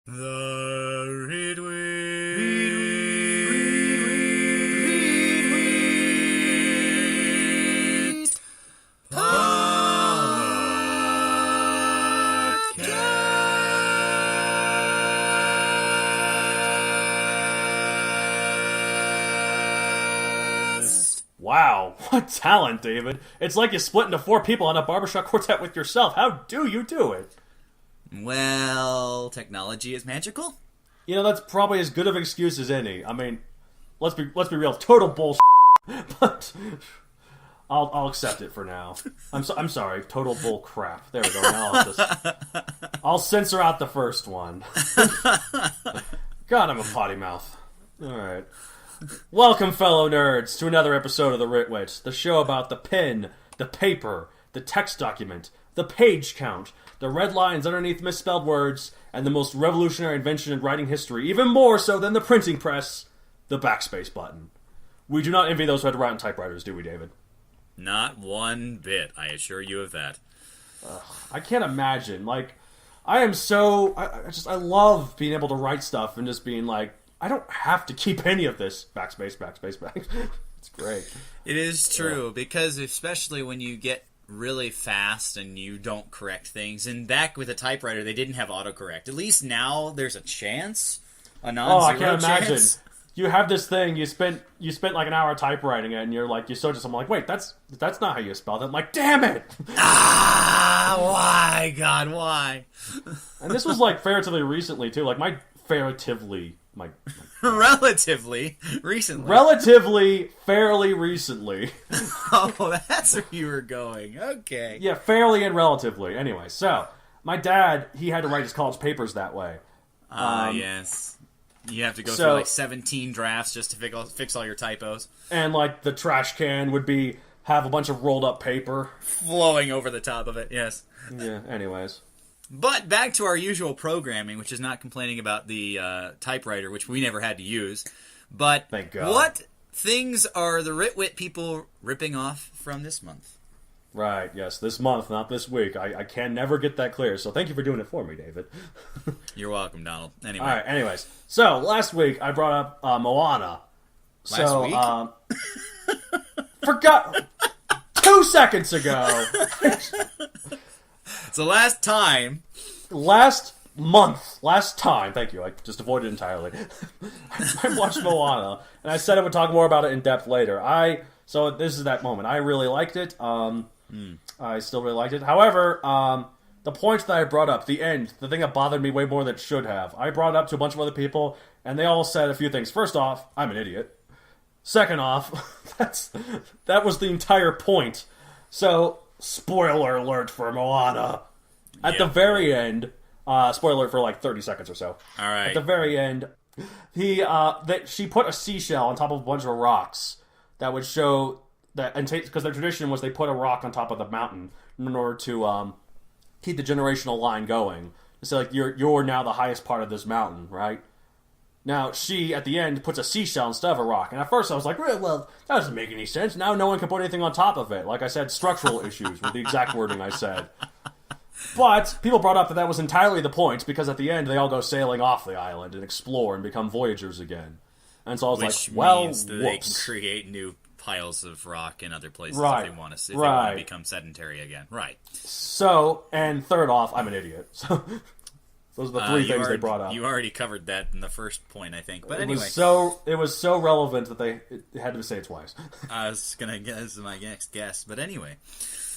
The Writ Wit Podcast. Wow, what talent, David. It's like you split into four people on a barbershop quartet with yourself. How do you do it? Well, technology is magical. You know, that's probably as good of an excuse as any. I mean, let's be real, total bullshit. But I'll accept it for now. I'm sorry, total bull crap. There we go. Now I'll censor out the first one. God, I'm a potty mouth. All right. Welcome, fellow nerds, to another episode of the Writ Wit, the show about the pen, the paper, the text document, the page count, the red lines underneath misspelled words, and the most revolutionary invention in writing history, even more so than the printing press, the backspace button. We do not envy those who had to write on typewriters, do we, David? Not one bit, I assure you of that. I can't imagine. Like, I am so... I love being able to write stuff and just being like, I don't have to keep any of this. Backspace. It's great. It is true, because especially when you get really fast and you don't correct things. And back with a typewriter, they didn't have autocorrect. At least now there's a chance. A non-zero I can't imagine. chance. You have this thing, you spent like an hour typewriting it, and you're like, you showed it to someone, like, wait, that's not how you spelled it. I'm like, damn it! Why, God, why? And this was like fairly recently, too. Like, Relatively recently. Fairly recently. Oh, that's where you were going. Okay. Yeah, fairly and relatively. Anyway, so, my dad, he had to write his college papers that way. Yes. You have to go through like 17 drafts just to fix all your typos. And, like, the trash can would have a bunch of rolled up paper. Flowing over the top of it, yes. Yeah, anyways. But back to our usual programming, which is not complaining about the typewriter, which we never had to use. But Thank God. What things are the Writ Wit people ripping off from this month? Right, yes, this month, not this week. I can never get that clear, so thank you for doing it for me, David. You're welcome, Donald. Anyway. Alright, anyways. So, last week, I brought up Moana. Last week? Forgot 2 seconds ago. So last time, Last time, thank you, I just avoided it entirely. I watched Moana, and I said I would talk more about it in depth later. So this is that moment. I really liked it. I still really liked it. However, the points that I brought up, the end, the thing that bothered me way more than it should have, I brought it up to a bunch of other people, and they all said a few things. First off, I'm an idiot. Second off, that was the entire point. So, spoiler alert for Moana. At the very end, spoiler alert for like 30 seconds or so. all right. At the very end, she put a seashell on top of a bunch of rocks that would show that, and because their tradition was they put a rock on top of the mountain in order to keep the generational line going. So like you're now the highest part of this mountain, right? Now she at the end puts a seashell instead of a rock, and at first I was like, well, that doesn't make any sense. Now no one can put anything on top of it. Like I said, structural issues with the exact wording I said. But people brought up that was entirely the point, because at the end they all go sailing off the island and explore and become voyagers again. And so I was Which like, well, means that whoops. they can create new piles of rock in other places Right. if they want to become sedentary again. Right. So, and third off, I'm an idiot. So those are the three things they brought up. You already covered that in the first point, I think. But It anyway. was so relevant that they had to say it twice. I was going to guess my next guess. But anyway.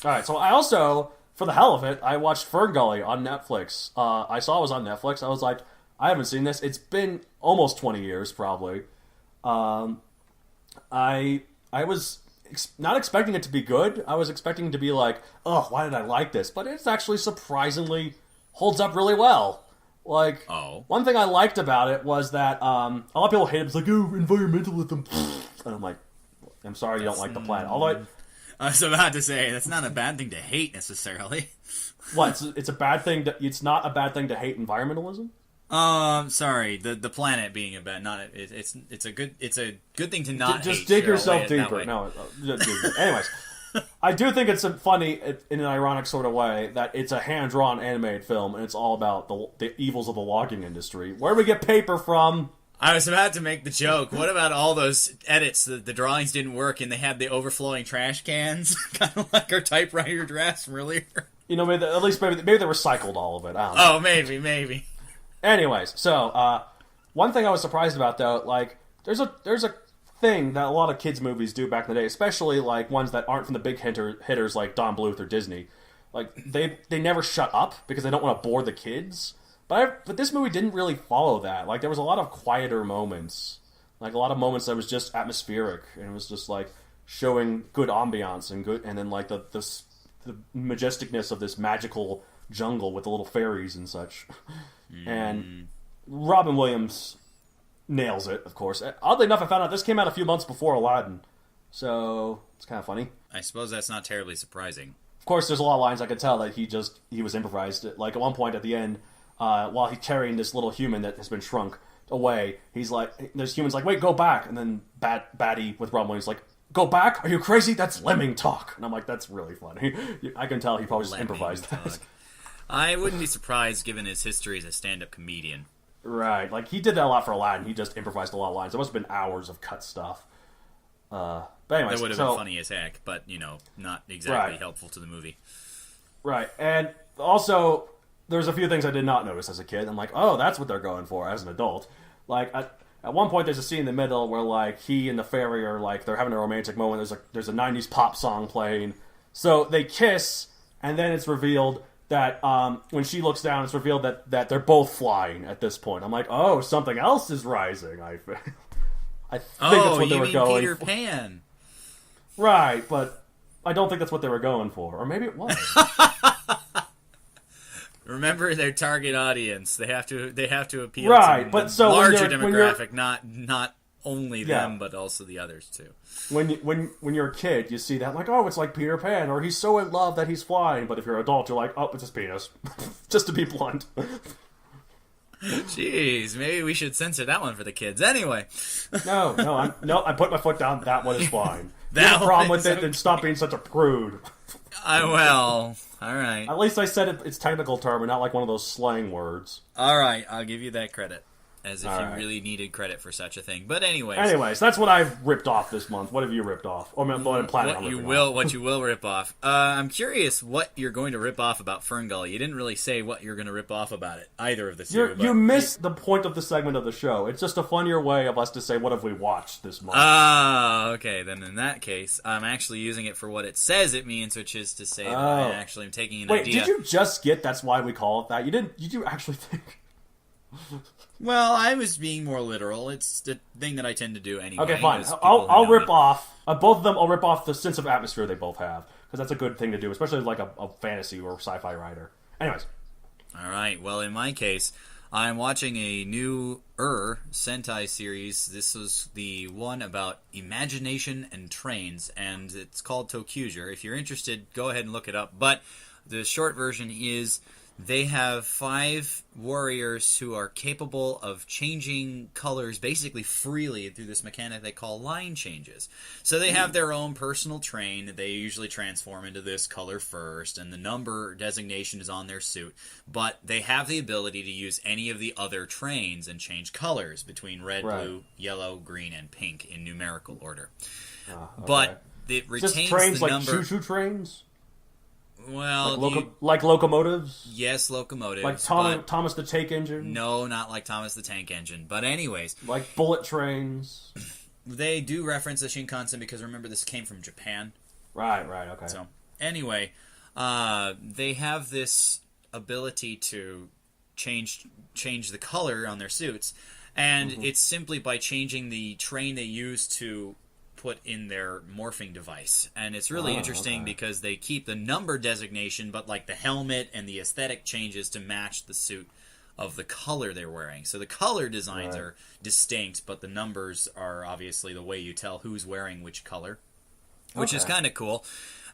Alright, so I also, for the hell of it, I watched Ferngully on Netflix. I saw it was on Netflix. I was like, I haven't seen this. It's been almost 20 years, probably. I was not expecting it to be good. I was expecting it to be like, oh, why did I like this? But it's actually surprisingly holds up really well. Like, one thing I liked about it was that a lot of people hate it. It's like, oh, environmentalism. And I'm like, I'm sorry you don't like the planet. Although I was about to say, that's not a bad thing to hate, necessarily. what? It's a bad thing. It's not a bad thing to hate environmentalism. Sorry, the planet being a bad, not it's a good thing to not Just hate. dig Sure, I'll yourself lay it that deeper. way. No, anyways, I do think it's funny in an ironic sort of way that it's a hand-drawn animated film and it's all about the evils of the logging industry. Where do we get paper from? I was about to make the joke. What about all those edits? The drawings didn't work and they had the overflowing trash cans, kind of like our typewriter drafts from earlier. You know, maybe they recycled all of it. I don't know. Oh, maybe. Anyways, so one thing I was surprised about though, like there's a thing that a lot of kids movies do back in the day, especially like ones that aren't from the big hitters like Don Bluth or Disney. Like they never shut up because they don't want to bore the kids. But this movie didn't really follow that. Like there was a lot of quieter moments, like a lot of moments that was just atmospheric and it was just like showing good ambiance and then like the majesticness of this magical jungle with the little fairies and such. And Robin Williams nails it, of course. Oddly enough, I found out this came out a few months before Aladdin, so it's kind of funny. I suppose that's not terribly surprising. Of course, there's a lot of lines I could tell that he was improvised. Like at one point at the end, while he's carrying this little human that has been shrunk away, he's like, there's humans like, wait, go back, and then Batty with Robin Williams like, go back? Are you crazy? That's lemming talk. And I'm like, that's really funny. I can tell he probably just improvised that. I wouldn't be surprised given his history as a stand-up comedian. Right, like he did that a lot for Aladdin. He just improvised a lot of lines. There must have been hours of cut stuff. But anyways, that would have been funny as heck, but not exactly helpful to the movie. Right, and also there's a few things I did not notice as a kid. I'm like, oh, that's what they're going for as an adult. Like at one point, there's a scene in the middle where like he and the fairy are like they're having a romantic moment. There's a '90s pop song playing, so they kiss, and then it's revealed that when she looks down, it's revealed that they're both flying at this point. I'm like, oh, something else is rising. I think that's what they were going Peter for. Pan. Right, but I don't think that's what they were going for. Or maybe it was. Remember their target audience. They have to appeal to but so larger demographic, not only them, but also the others too. When you're a kid, you see that like, oh, it's like Peter Pan, or he's so in love that he's flying. But if you're an adult, you're like, oh, it's his penis. Just to be blunt. Jeez, maybe we should censor that one for the kids. Anyway. No, I put my foot down. That one is fine. You have a problem with it, then stop being such a prude. Well, all right. At least I said its technical term and not like one of those slang words. All right, I'll give you that credit. As if you really needed credit for such a thing. But anyways, that's what I've ripped off this month. What have you ripped off? Or I'm planning on ripping off. What you will rip off. I'm curious what you're going to rip off about Ferngully. You didn't really say what you're going to rip off about it, either of the two. You missed the point of the segment of the show. It's just a funnier way of us to say, what have we watched this month? Okay. Then in that case, I'm actually using it for what it says it means, which is to say that I actually am taking an idea. Wait, did you just get that's why we call it that? You didn't? Did you actually think... Well, I was being more literal. It's the thing that I tend to do anyway. Okay, fine. I'll rip off both of them. I'll rip off the sense of atmosphere they both have because that's a good thing to do, especially like a fantasy or sci-fi writer. Anyways, all right. Well, in my case, I'm watching a new Sentai series. This was the one about imagination and trains, and it's called ToQGer. If you're interested, go ahead and look it up. But the short version is they have 5 warriors who are capable of changing colors basically freely through this mechanic they call line changes. So they have their own personal train. They usually transform into this color first, and the number designation is on their suit. But they have the ability to use any of the other trains and change colors between red, blue, yellow, green, and pink in numerical order. Okay. But it retains just trains the like number... choo-choo trains? Well, like locomotives? Yes, locomotives. Like Thomas the Tank Engine? No, not like Thomas the Tank Engine. But anyways. Like bullet trains? They do reference the Shinkansen because remember this came from Japan. Right, okay. So, anyway, they have this ability to change the color on their suits. And it's simply by changing the train they use to put in their morphing device. And it's really interesting because they keep the number designation, but like the helmet and the aesthetic changes to match the suit of the color they're wearing. So the color designs are distinct, but the numbers are obviously the way you tell who's wearing which color, which is kind of cool.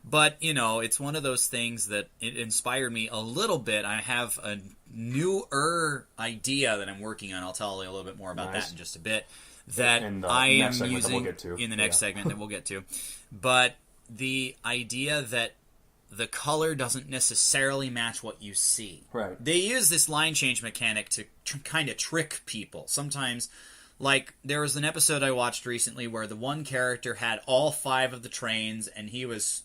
But, it's one of those things that it inspired me a little bit. I have a newer idea that I'm working on. I'll tell you a little bit more about that in just a bit. That I am using in the next segment that we'll get to. But the idea that the color doesn't necessarily match what you see. Right. They use this line change mechanic to kind of trick people. Sometimes, like, there was an episode I watched recently where the one character had all 5 of the trains, and he was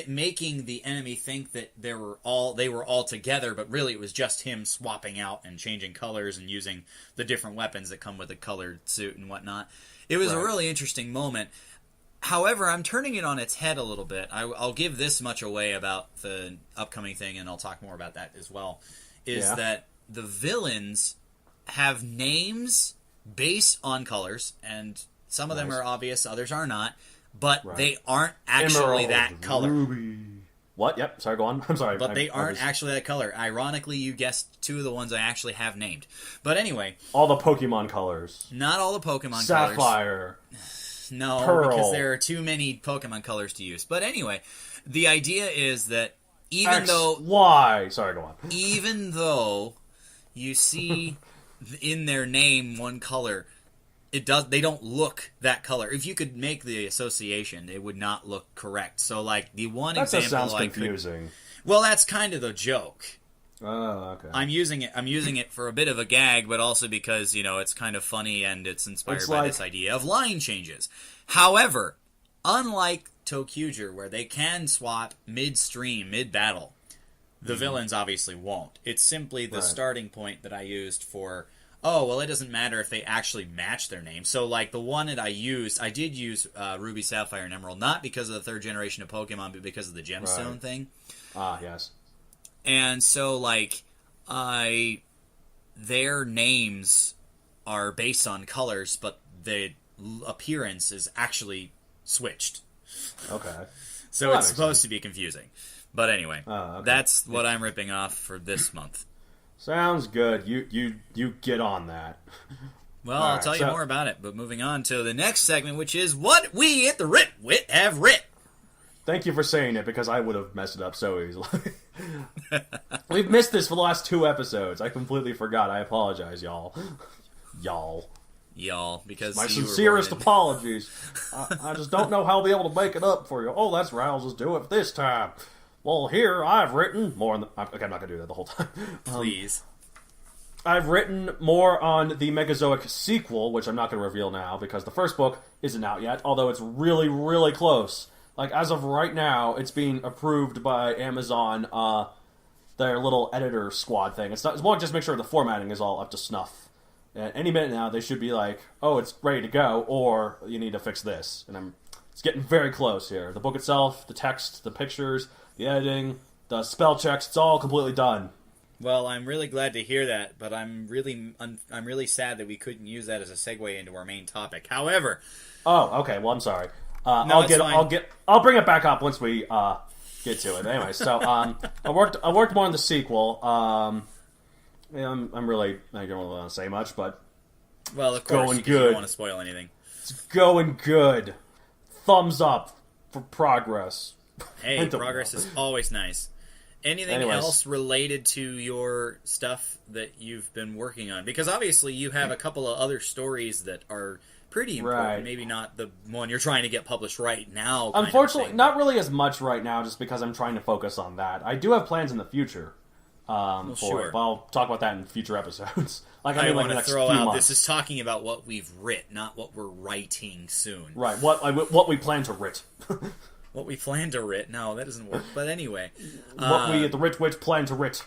making the enemy think that they were all together, but really it was just him swapping out and changing colors and using the different weapons that come with a colored suit and whatnot. It was a really interesting moment. However, I'm turning it on its head a little bit. I'll give this much away about the upcoming thing, and I'll talk more about that as well, is that the villains have names based on colors, and some of them are obvious, others are not, but they aren't actually that color. Ruby. What? Yep, sorry, go on. I'm sorry. But they aren't actually that color. Ironically, you guessed 2 of the ones I actually have named. But anyway. All the Pokemon colors. Not all the Pokemon Sapphire. colors. Sapphire. No, Pearl. because there are too many Pokemon colors to use. But anyway, the idea is that even Sorry, go on. Even though you see in their name one color, they don't look that color. If you could make the association, it would not look correct. So, like, the one example just sounds confusing. Well, that's kind of the joke. Oh, okay. I'm using it for a bit of a gag, but also because, it's kind of funny and it's inspired by this idea of line changes. However, unlike ToQGer, where they can swap midstream, mid-battle, the villains obviously won't. It's simply the starting point that I used for, it doesn't matter if they actually match their name. So, like, the one that I did use Ruby, Sapphire, and Emerald, not because of the 3rd generation of Pokemon, but because of the gemstone thing. Ah, yes. And so, like, their names are based on colors, but the appearance is actually switched. Okay. So it's supposed to be confusing. But anyway, that's what I'm ripping off for this month. Sounds good. You get on that. Well, I'll tell you more about it, but moving on to the next segment, which is what we at the Writ Wit have writ. Thank you for saying it, because I would have messed it up so easily. We've missed this for the last 2 episodes. I completely forgot. I apologize, y'all. Y'all, because my sincerest apologies. I just don't know how I'll be able to make it up for you. Oh, that's right. I'll just do it this time. Well, here I've written more on the... Okay, I'm not going to do that the whole time. Please. I've written more on the Megazoic sequel, which I'm not going to reveal now, because the first book isn't out yet, although it's really, really close. Like, as of right now, it's being approved by Amazon, their little editor squad thing. It's more just make sure the formatting is all up to snuff. And any minute now, they should be like, oh, it's ready to go, or you need to fix this. And it's getting very close here. The book itself, the text, the pictures, the editing, the spell checks, it's all completely done. Well, I'm really glad to hear that, but I'm really sad that we couldn't use that as a segue into our main topic. However... Oh, okay, well, I'm sorry. No, I'll bring it back up once we get to it. Anyway, so I worked more on the sequel. I'm really I don't want to say much, but well, of course, going you good. Don't want to spoil anything. It's going good. Thumbs up for progress. Hey, progress is always nice. Anything else related to your stuff that you've been working on? Because obviously you have a couple of other stories that are pretty important. Right. Maybe not the one you're trying to get published right now. Unfortunately, not really as much right now, just because I'm trying to focus on that. I do have plans in the future. Sure. But I'll talk about that in future episodes. I want to throw out, this is talking about what we've writ, not what we're writing soon. Right, what we plan to writ. What we plan to writ? No, that doesn't work. But anyway. What we at the Writ Wit plan to writ.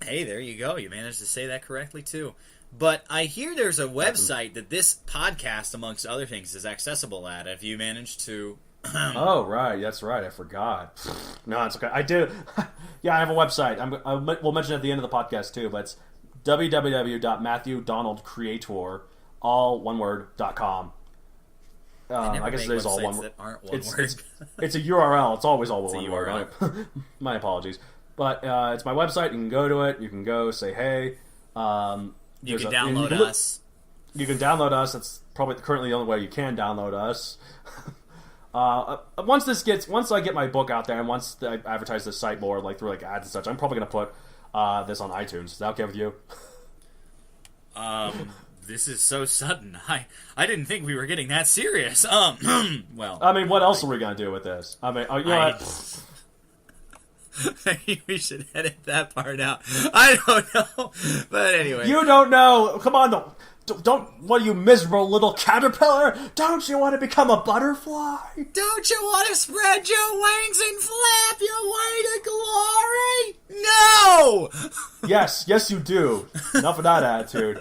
Hey, there you go. You managed to say that correctly, too. But I hear there's a website that this podcast, amongst other things, is accessible at. Have you managed to... Oh, right. That's right. I forgot. No, it's okay. I do. Yeah, I have a website. We'll mention it at the end of the podcast, too, but it's www.matthewdonaldcreator, all one word.com. I guess it is all one word. It's a URL. It's always all one word. My apologies. But it's my website. You can go to it. You can go say, hey. You can download us. You can download us. That's probably currently the only way you can download us. Once I get my book out there, and once I advertise this site more, like through like ads and such, I'm probably going to put this on iTunes. Is that okay with you? this is so sudden. I didn't think we were getting that serious. Well, I mean, what else are we gonna do with this? I mean, you know what? Maybe we should edit that part out. I don't know, but anyway, You don't know. Come on, don't. What are you, miserable little caterpillar? Don't you want to become a butterfly? don't you want to spread your wings and flap your way to glory? No. Yes, you do. Enough of that attitude.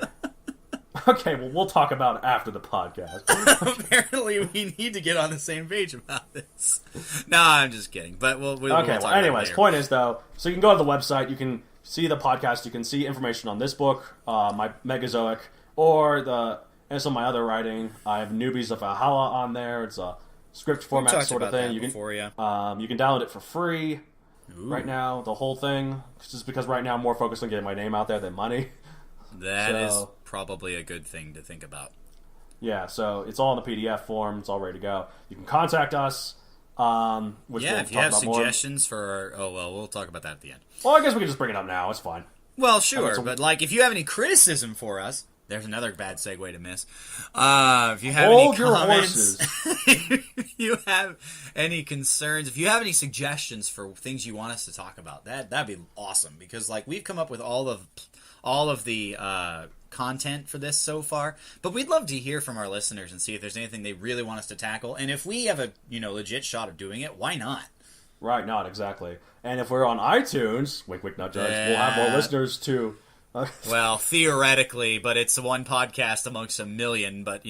Okay, well, we'll talk about it after the podcast. Apparently, we need to get on the same page about this. No, I'm just kidding. But we'll Okay, talk well, about anyways, it later. point is, though, so you can go to the website, you can see the podcast, you can see information on this book, my Megazoic, or some of my other writing. I have Newbies of Valhalla on there. It's a script format talked sort of about thing. that You can, before, yeah. you can download it for free Ooh. right now, the whole thing, just because right now I'm more focused on getting my name out there than money. That is probably a good thing to think about. Yeah, so it's all in the PDF form. It's all ready to go. You can contact us. Which Yeah, we'll if you talk have about more. suggestions for we'll talk about that at the end. Well, I guess we can just bring it up now. It's fine. Well, sure, so- but like if you have any criticism for us, there's another bad segue to miss. If you have Hold any your comments, horses. if you have any concerns, if you have any suggestions for things you want us to talk about, that'd be awesome because like we've come up with all of the content for this so far, but we'd love to hear from our listeners and see if there's anything they really want us to tackle, and if we have a legit shot of doing it, why not? Right, not exactly. And if we're on iTunes, wink, wink, nut judge, we'll have more listeners too. Well, theoretically, but it's one podcast amongst a million, but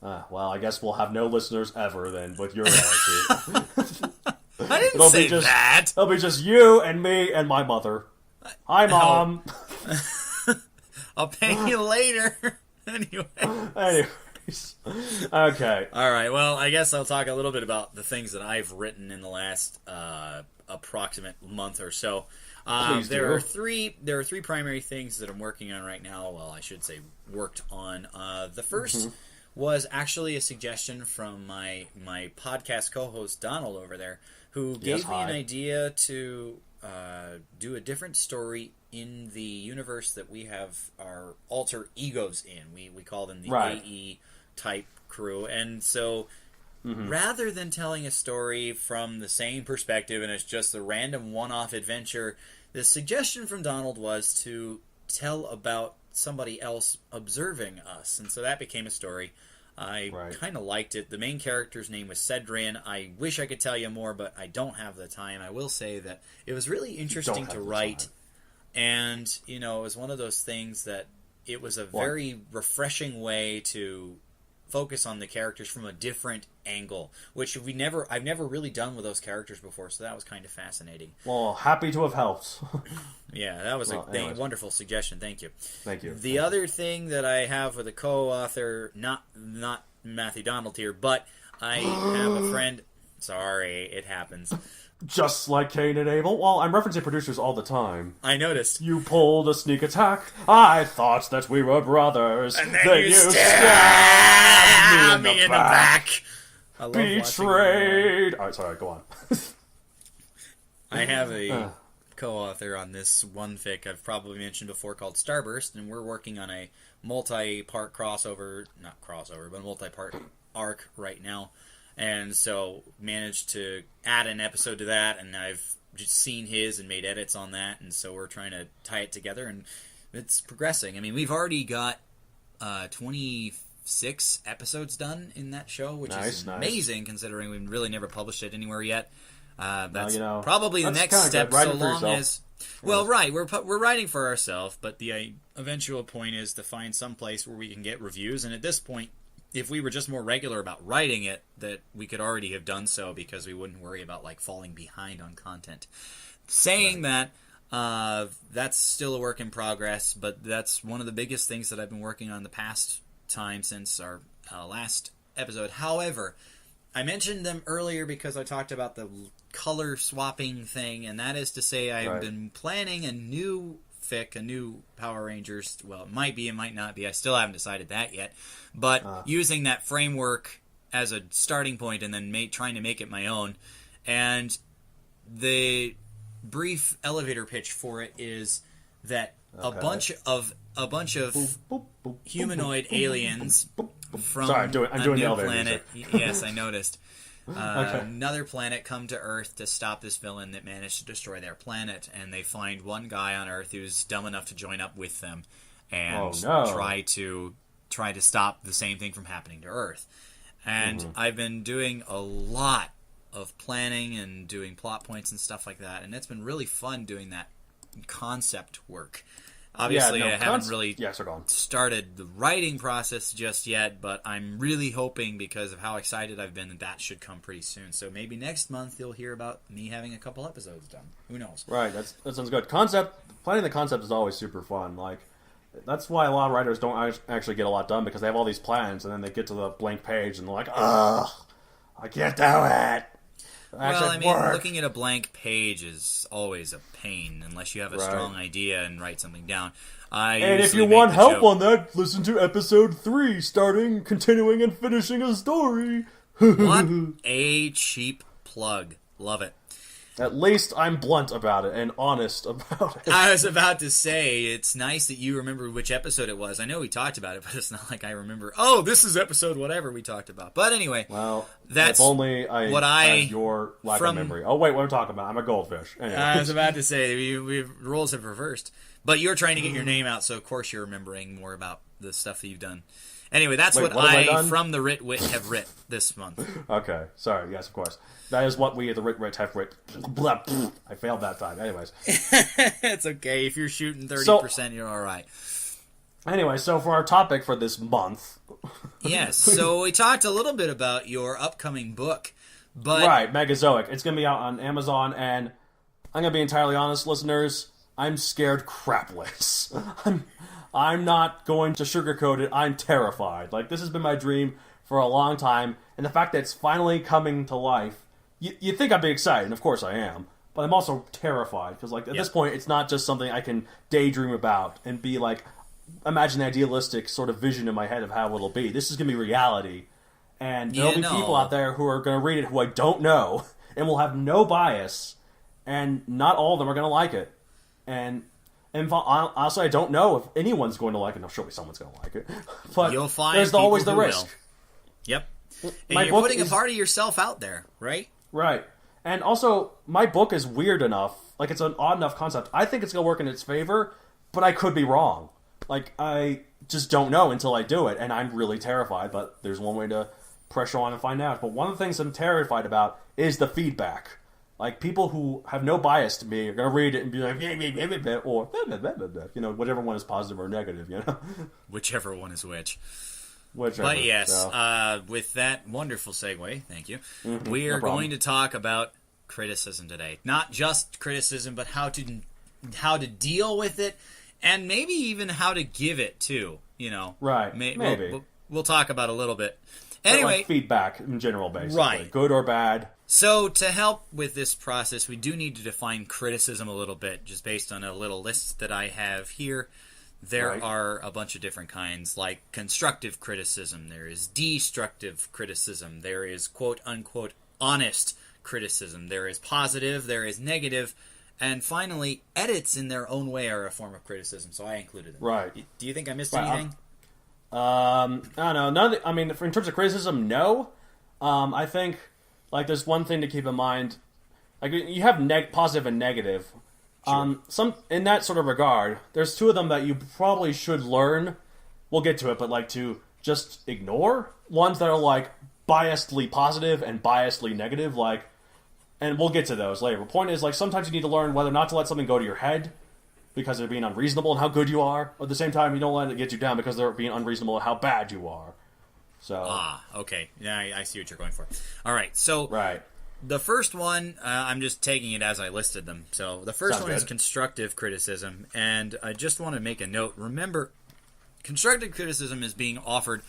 well, I guess we'll have no listeners ever then with your attitude. I didn't say that. It'll be just you and me and my mother. Hi, Mom. I'll pay you later. Anyway. Anyways. Okay. All right. Well, I guess I'll talk a little bit about the things that I've written in the last approximate month or so. There are three primary things that I'm working on right now. Well, I should say worked on. The first was actually a suggestion from my podcast co-host Donald over there, who gave me an idea to do a different story in the universe that we have our alter egos in. We call them the AE type crew, and so rather than telling a story from the same perspective and it's just a random one-off adventure, the suggestion from Donald was to tell about somebody else observing us, and so that became a story. I kind of liked it. The main character's name was Cedrian. I wish I could tell you more, but I don't have the time. I will say that it was really interesting to write, and it was one of those things that it was a very refreshing way to focus on the characters from a different angle, which I've never really done with those characters before, so that was kind of fascinating. Well, happy to have helped. Yeah, that was a wonderful suggestion. Thank you. Thank you. The other thing that I have with a co-author, not Matthew Donald here, but I have a friend. Sorry, it happens. Just like Cain and Abel. Well, I'm referencing producers all the time. I noticed. You pulled a sneak attack. I thought that we were brothers. And then you stabbed me in the back. I love Betrayed. All right, sorry, go on. I have a co-author on this one fic I've probably mentioned before called Starburst, and we're working on a multi-part multi-part arc right now. And so managed to add an episode to that, and I've just seen his and made edits on that, and so we're trying to tie it together, and it's progressing. I mean, we've already got 26 episodes done in that show, which is amazing considering we've really never published it anywhere yet. That's probably the next step, so long as... Well, we're writing for ourselves, but the eventual point is to find some place where we can get reviews, and at this point, if we were just more regular about writing it, that we could already have done so because we wouldn't worry about falling behind on content. Saying that, that's still a work in progress, but that's one of the biggest things that I've been working on the past time since our last episode. However, I mentioned them earlier because I talked about the color swapping thing, and that is to say I've been planning a new fic, a new Power Rangers. Well, it might be, it might not be. I still haven't decided that yet. But using that framework as a starting point and then trying to make it my own. And the brief elevator pitch for it is that a bunch of a bunch of humanoid aliens from Sorry, I'm doing a the new elevator planet. music. Yes, I noticed. Okay. Another planet come to Earth to stop this villain that managed to destroy their planet, and they find one guy on Earth who's dumb enough to join up with them and try to stop the same thing from happening to Earth. And I've been doing a lot of planning and doing plot points and stuff like that, and it's been really fun doing that concept work. Obviously, I haven't really started the writing process just yet, but I'm really hoping, because of how excited I've been, that should come pretty soon. So maybe next month you'll hear about me having a couple episodes done. Who knows? Right, that sounds good. Planning the concept is always super fun. Like, that's why a lot of writers don't actually get a lot done, because they have all these plans, and then they get to the blank page, and they're like, ugh, I can't do it. Well, I mean, looking at a blank page is always a pain unless you have a strong idea and write something down. And if you want help on that, listen to episode 3, starting, continuing, and finishing a story. What a cheap plug. Love it. At least I'm blunt about it and honest about it. I was about to say, it's nice that you remember which episode it was. I know we talked about it, but it's not like I remember, oh, this is episode whatever we talked about. But anyway, that's if only had your lack of memory. Oh, wait, what am I talking about? I'm a goldfish. Anyway. I was about to say, roles have reversed. But you're trying to get your name out, so of course you're remembering more about the stuff that you've done. Anyway, that's what I from the Writ Wit have writ this month. Okay, sorry, yes, of course. That is what we, the Writ Wit, have writ. I failed that time. Anyways. It's okay. If you're shooting 30%, you're all right. Anyway, so for our topic for this month. Yes, so we talked a little bit about your upcoming book. But right, Megazoic. It's going to be out on Amazon, and I'm going to be entirely honest, listeners. I'm scared crapless. I'm not going to sugarcoat it. I'm terrified. Like, this has been my dream for a long time, and the fact that it's finally coming to life, you think I'd be excited, and of course I am, but I'm also terrified, because, like, at this point, it's not just something I can daydream about and be, like, imagine the idealistic sort of vision in my head of how it'll be. This is going to be reality, and there'll be people out there who are going to read it who I don't know, and will have no bias, and not all of them are going to like it. And honestly, I don't know if anyone's going to like it. No, surely someone's going to like it. But you'll find there's always the risk. Will. Yep. And you're putting a part of yourself out there, right? Right. And also, my book is weird enough. Like, it's an odd enough concept. I think it's going to work in its favor, but I could be wrong. Like, I just don't know until I do it, and I'm really terrified. But there's one way to pressure on and find out. But one of the things I'm terrified about is the feedback. Like, people who have no bias to me are going to read it and be like, or, you know, whichever one is positive or negative, you know? Whichever one is which. Whichever. But yes, with that wonderful segue, thank you, we are going to talk about criticism today. Not just criticism, but how to deal with it, and maybe even how to give it, too, you know? Right, maybe. We'll talk about a little bit. Anyway, like feedback in general, basically. Right. Good or bad. So, to help with this process, we do need to define criticism a little bit, just based on a little list that I have here. There are a bunch of different kinds, like constructive criticism, there is destructive criticism, there is quote-unquote honest criticism, there is positive, there is negative, and finally, edits in their own way are a form of criticism, so I included them. Right. Do you think I missed anything? I don't know. In terms of criticism, no. I think, like, there's one thing to keep in mind. Like, you have positive and negative. Sure. In that sort of regard, there's two of them that you probably should learn. We'll get to it, but, like, to just ignore ones that are, like, biasedly positive and biasedly negative, like, and we'll get to those later. The point is, like, sometimes you need to learn whether not to let something go to your head because they're being unreasonable and how good you are. At the same time, you don't let it get you down because they're being unreasonable and how bad you are. So. Okay. Yeah, I see what you're going for. All right. So. Right. The first one, I'm just taking it as I listed them. So the first one is constructive criticism, and I just want to make a note. Remember, constructive criticism is being offered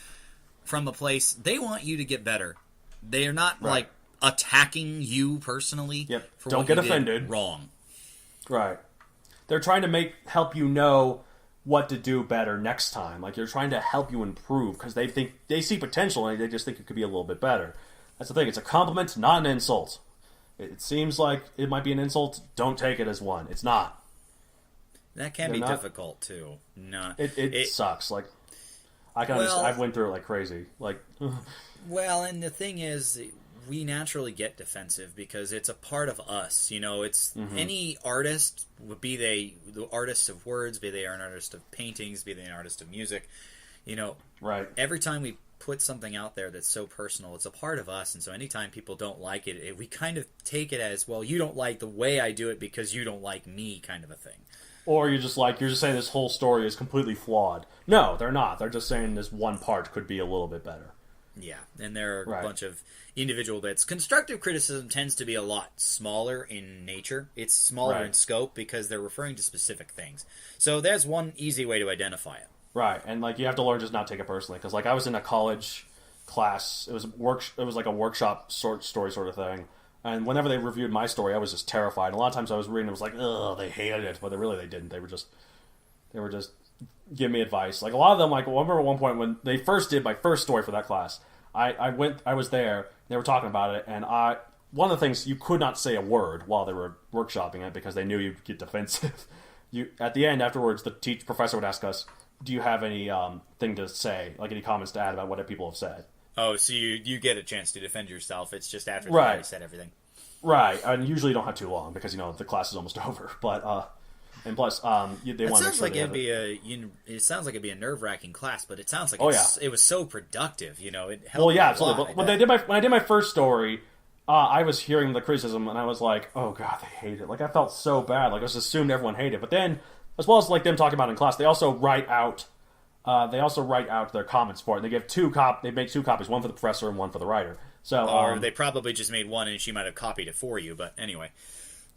from a place they want you to get better. They are not like attacking you personally. Yep. For don't what get you offended. Did wrong. Right. They're trying to help you know what to do better next time. Like, they're trying to help you improve because they see potential and they just think it could be a little bit better. That's the thing. It's a compliment, not an insult. It seems like it might be an insult. Don't take it as one. It's not. That can be difficult too. No, it sucks. Like I can understand. I've went through it like crazy. Like, well, and the thing is, we naturally get defensive because it's a part of us. You know, it's any artist, be they the artists of words, be they an artist of paintings, be they an artist of music. You know, right. Every time we put something out there that's so personal, it's a part of us, and so anytime people don't like it, we kind of take it as, well, you don't like the way I do it because you don't like me, kind of a thing. Or you're just saying this whole story is completely flawed. No, they're not. They're just saying this one part could be a little bit better. Yeah, and there are a bunch of individual bits. Constructive criticism tends to be a lot smaller in nature. It's smaller in scope because they're referring to specific things. So there's one easy way to identify it. Right, and like you have to learn just not take it personally. Because like I was in a college class, it was like a workshop story sort of thing. And whenever they reviewed my story, I was just terrified. And a lot of times I was reading, it was like, ugh, they hated it, but they didn't. They were just giving me advice. Like a lot of them, like I remember at one point when they first did my first story for that class, I was there. They were talking about it, and one of the things, you could not say a word while they were workshopping it because they knew you'd get defensive. At the end, afterwards, the professor would ask us, do you have any thing to say, like any comments to add about what people have said? Oh, so you get a chance to defend yourself. It's just after they already said everything. Right, and usually you don't have too long because, the class is almost over. But, and plus, they want to make sure it sounds like it'd be a nerve-wracking class, but it sounds like it was so productive, It helped. Well, yeah, absolutely. But when I did my first story, I was hearing the criticism, and I was like, oh, God, they hate it. Like, I felt so bad. Like, I just assumed everyone hated it. But then, as well as, like, them talking about it in class, they also write out their comments for it. And they give they make two copies, one for the professor and one for the writer. So, or they probably just made one and she might have copied it for you, but anyway.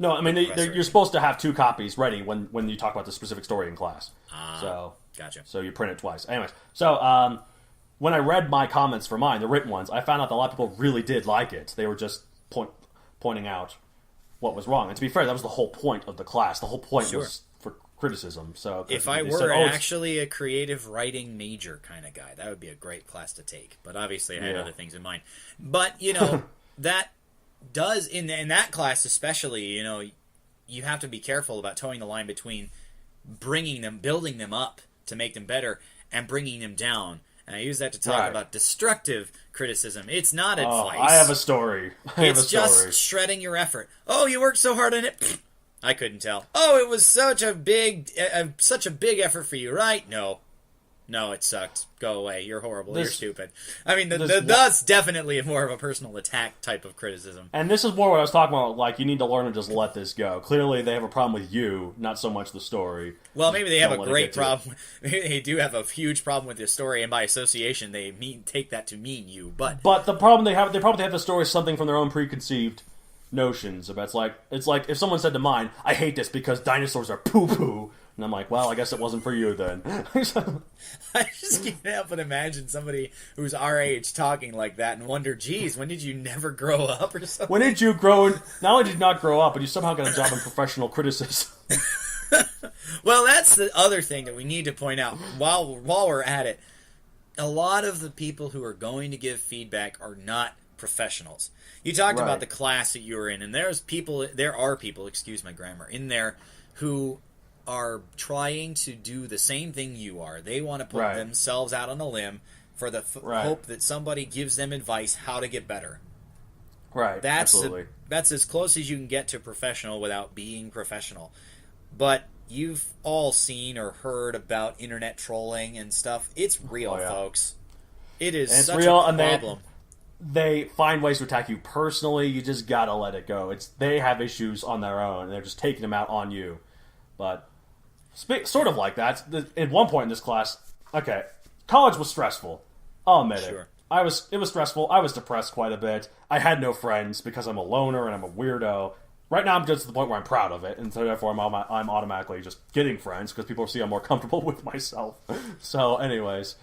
No, I mean, you're supposed to have two copies ready when you talk about the specific story in class. So, gotcha. So you print it twice. Anyways, so when I read my comments for mine, the written ones, I found out that a lot of people really did like it. They were just pointing out what was wrong. And to be fair, that was the whole point of the class. The whole point was for criticism. So if I were actually a creative writing major kind of guy, that would be a great class to take. But obviously I had other things in mind. But, that does, in that class especially, you have to be careful about towing the line between building them up to make them better, and bringing them down. And I use that to talk about destructive criticism. It's not advice. I have a story. It's just shredding your effort. Oh, you worked so hard on it. Pfft, I couldn't tell. Oh, it was such a big effort for you, right? No, it sucked. Go away. You're horrible. You're stupid. I mean, that's definitely more of a personal attack type of criticism. And this is more what I was talking about, like, you need to learn to just let this go. Clearly, they have a problem with you, not so much the story. Well, maybe they have a great problem. Maybe they do have a huge problem with your story, and by association, they take that to mean you. But the problem they probably have the story is something from their own preconceived notions. It's like if someone said to mine, I hate this because dinosaurs are poo-poo. And I'm like, well, I guess it wasn't for you then. I just can't help but imagine somebody who's our age talking like that and wonder, geez, when did you never grow up or something? When did you grow? Not only did you not grow up, but you somehow got a job in professional criticism. Well, that's the other thing that we need to point out while we're at it. A lot of the people who are going to give feedback are not professionals. You talked about the class that you were in, and there are people, excuse my grammar, in there who are trying to do the same thing you are. They want to put themselves out on a limb for the hope that somebody gives them advice how to get better. Right, absolutely. That's as close as you can get to professional without being professional. But you've all seen or heard about internet trolling and stuff. It's real, folks. It is such a problem. They find ways to attack you personally. You just gotta let it go. They have issues on their own, and they're just taking them out on you. But sort of like that. At one point in this class, college was stressful. I'll admit it. It was stressful. I was depressed quite a bit. I had no friends because I'm a loner and I'm a weirdo. Right now, I'm just at the point where I'm proud of it, and so therefore I'm automatically just getting friends because people see I'm more comfortable with myself. So, anyways,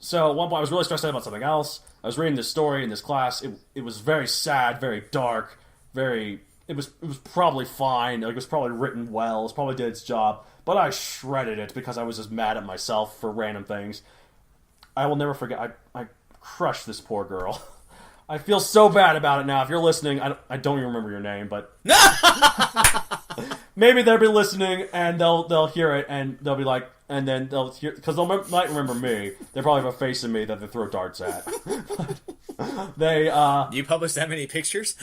so at one point I was really stressed out about something else. I was reading this story in this class. It was very sad, very dark, very. It was probably fine. Like, it was probably written well. It was probably did its job. But I shredded it because I was just mad at myself for random things. I will never forget. I crushed this poor girl. I feel so bad about it now. If you're listening, I don't even remember your name, but maybe they'll be listening and they'll hear it and they'll be like, and then they'll hear, because they might remember me. They probably have a face of me that they throw darts at. You published that many pictures?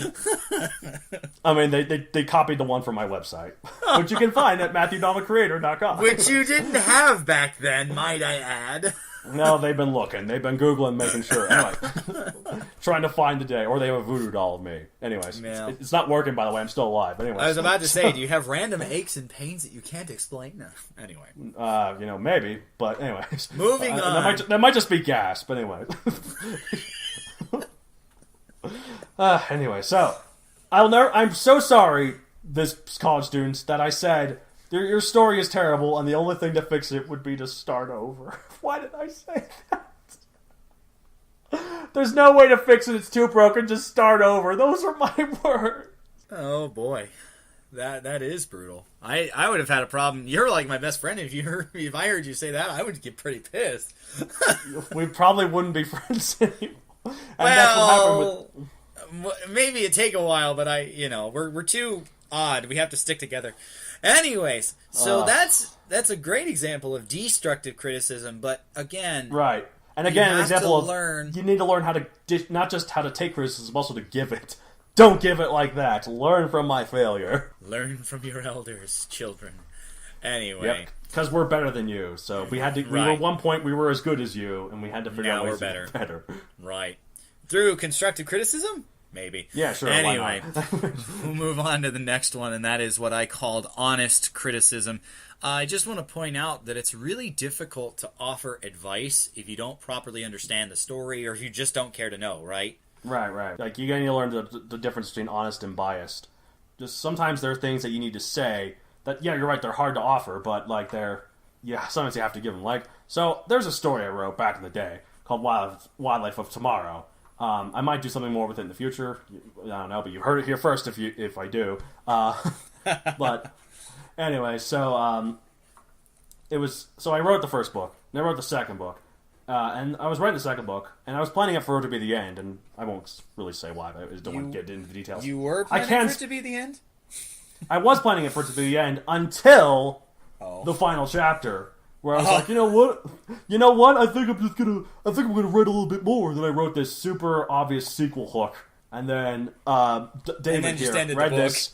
I mean, they copied the one from my website, which you can find at MatthewDonaldCreator.com. Which you didn't have back then, might I add. No, they've been looking. They've been Googling, making sure. Anyway, trying to find the day. Or they have a voodoo doll of me. Anyways, yeah. It's not working, by the way. I'm still alive. But anyways. I was about to say, do you have random aches and pains that you can't explain? No. Anyway. Maybe. But anyways. Moving on. That might just be gas. But anyway. Anyway, so I'm so sorry, this college students, that I said your story is terrible, and the only thing to fix it would be to start over. Why did I say that? There's no way to fix it. It's too broken. Just start over. Those are my words. Oh boy, that is brutal. I would have had a problem. You're like my best friend. If I heard you say that, I would get pretty pissed. We probably wouldn't be friends anymore. And well, maybe it'd take a while, but we're too odd. We have to stick together. Anyways, so that's a great example of destructive criticism, but again, right. And again, an example of you need to learn how to not just how to take criticism, also to give it. Don't give it like that. Learn from my failure. Learn from your elders, children. Anyway, because we're better than you, so we had to. We were at one point we were as good as you, and we had to figure out ways to be better. Right. Through constructive criticism. Maybe. Yeah, sure. Anyway, we'll move on to the next one, and that is what I called honest criticism. I just want to point out that it's really difficult to offer advice if you don't properly understand the story or if you just don't care to know, right? Right. Like, you need to learn the difference between honest and biased. Just sometimes there are things that you need to say that, yeah, you're right, they're hard to offer, but, like, sometimes you have to give them. Like, so, there's a story I wrote back in the day called Wildlife of Tomorrow. I might do something more with it in the future. I don't know, but you heard it here first if I do. But anyway, so I wrote the first book, and I wrote the second book. And I was writing the second book, and I was planning it for it to be the end, and I won't really say why, but I don't want to get into the details. You were planning for it to be the end? I was planning it for it to be the end until the final chapter. Where I was like, you know what? I think I'm gonna write a little bit more. Then I wrote this super obvious sequel hook, and then David here read this.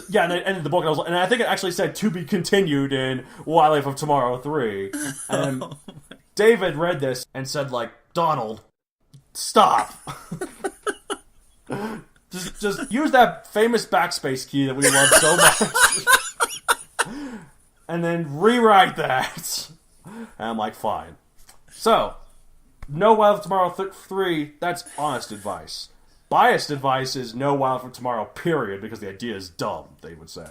Yeah, and I ended the book, and I think it actually said to be continued in Wildlife of Tomorrow 3. And then David read this and said, like, Donald, stop. just use that famous backspace key that we love so much. And then rewrite that. And I'm like, fine. So, no Wild for Tomorrow 3, that's honest advice. Biased advice is no Wild for Tomorrow, period, because the idea is dumb, they would say.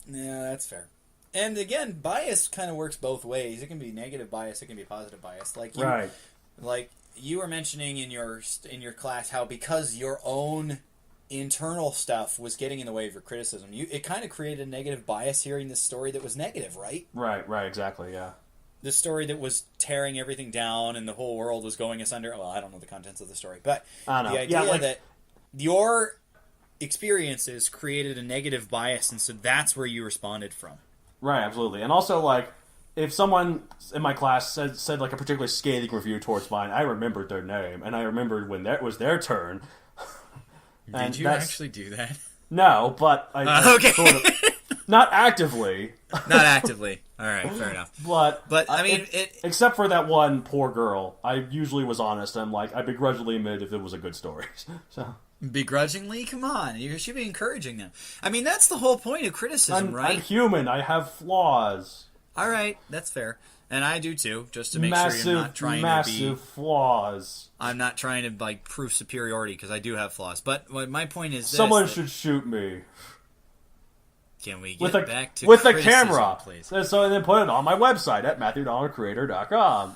Yeah, that's fair. And again, bias kind of works both ways. It can be negative bias, it can be positive bias. Like you were mentioning in your class how because your own internal stuff was getting in the way of your criticism, it kind of created a negative bias hearing this story that was negative, right? Right, exactly, yeah. The story that was tearing everything down and the whole world was going asunder. Well, I don't know the contents of the story, but the idea that your experiences created a negative bias, and so that's where you responded from. Right, absolutely. And also, like, if someone in my class said like a particularly scathing review towards mine, I remembered their name, and I remembered when it was their turn. Did you actually do that? No, but okay. Sort of, not actively. Not actively. All right, fair enough. But I mean, except for that one poor girl, I usually was honest. I'm like, I begrudgingly admit if it was a good story. So begrudgingly, come on, you should be encouraging them. I mean, that's the whole point of criticism, right? I'm human. I have flaws. All right, that's fair. And I do too, just to make sure you're not trying to be... Massive flaws. I'm not trying to, like, prove superiority, because I do have flaws. But my point is this... Someone should shoot me. Can we get back to with the camera, please? So and then put it on my website at MatthewDonaldCreator.com.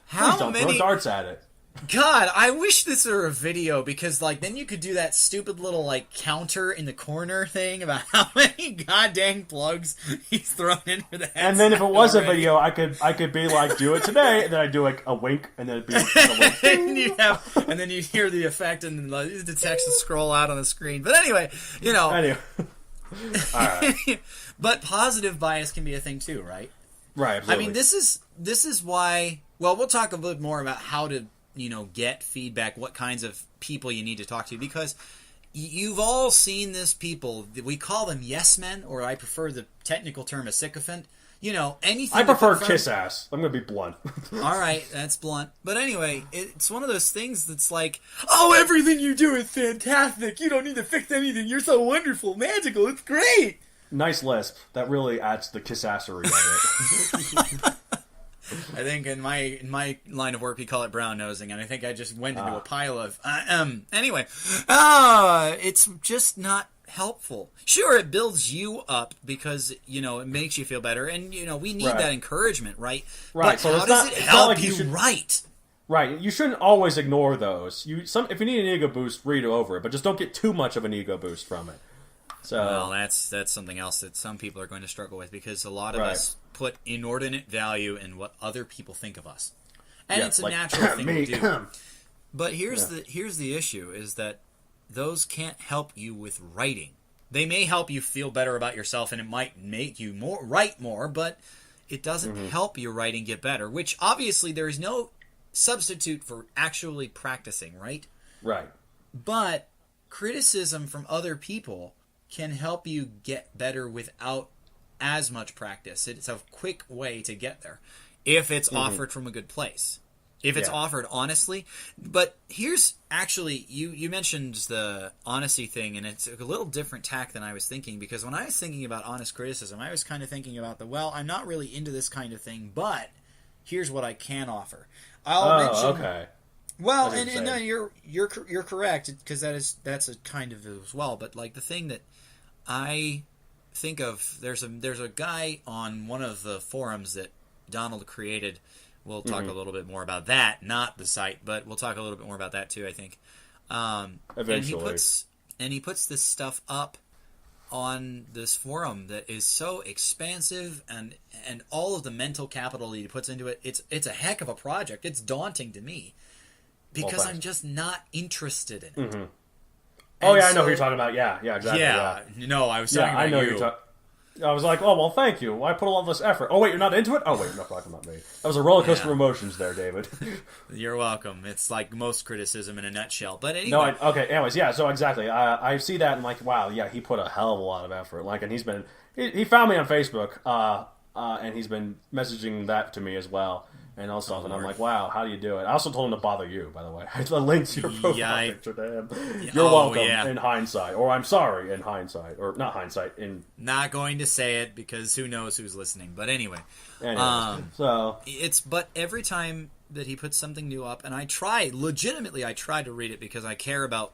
Please don't throw darts at it. God, I wish this were a video, because like then you could do that stupid little like counter in the corner thing about how many goddamn plugs he's thrown in for the headset. And then if it was already. a video, I could be like, do it today, and then I'd do like a wink, and then it'd be a wink. and then you hear the effect, and then the text will scroll out on the screen. But anyway, All right. But positive bias can be a thing too, right? Right. Absolutely. I mean, this is why. Well, we'll talk a bit more about how to get feedback, what kinds of people you need to talk to, because you've all seen this people. We call them yes men, or I prefer the technical term a sycophant. Anything. I prefer kiss ass. I'm going to be blunt. All right, that's blunt. But anyway, it's one of those things that's like, oh, everything you do is fantastic. You don't need to fix anything. You're so wonderful, magical. It's great. Nice lisp. That really adds to the kiss assery of it. I think in my line of work we call it brown nosing, and I think I just went into a pile of anyway. It's just not helpful. Sure, it builds you up because it makes you feel better, and we need that encouragement, right? Right. But so how does it help you write? Right. You shouldn't always ignore those. If you need an ego boost, read over it, but just don't get too much of an ego boost from it. So, well, that's something else that some people are going to struggle with, because a lot of us put inordinate value in what other people think of us, and it's a natural thing to do. But here's the issue: is that those can't help you with writing. They may help you feel better about yourself, and it might make you write more, but it doesn't help your writing get better. Which obviously there is no substitute for actually practicing, right? Right. But criticism from other people can help you get better without as much practice. It's a quick way to get there if it's offered from a good place. If it's offered honestly. But here's actually, you mentioned the honesty thing, and it's a little different tack than I was thinking, because when I was thinking about honest criticism, I was kind of thinking about I'm not really into this kind of thing, but here's what I can offer. I'll mention. Okay. Well, and no, you're correct, because that's a kind of as well. But like the thing that I think of, there's a guy on one of the forums that Donald created. We'll talk a little bit more about that, not the site, but we'll talk a little bit more about that too, I think. Eventually. And he puts this stuff up on this forum that is so expansive, and all of the mental capital he puts into it. It's a heck of a project. It's daunting to me because I'm just not interested in it. Oh yeah, I know who you're talking about. Yeah, exactly. Yeah, no, I was talking about I know you. you're talking. I was like, oh, well, thank you. Why put all this effort? Oh, wait, you're not into it? Oh, wait, you're not talking about me. That was a roller coaster of emotions there, David. You're welcome. It's like most criticism in a nutshell. But anyway. No, okay, anyways, yeah, so exactly. I see that and like, wow, yeah, he put a hell of a lot of effort. Like, and he found me on Facebook, and he's been messaging that to me as well. And all stuff, and I'm like, wow, how do you do it? I also told him to bother you, by the way. I linked your profile picture to him. You're welcome in hindsight, or I'm sorry in hindsight, or not hindsight. Not going to say it because who knows who's listening. But anyway, but every time that he puts something new up, and I try to read it because I care about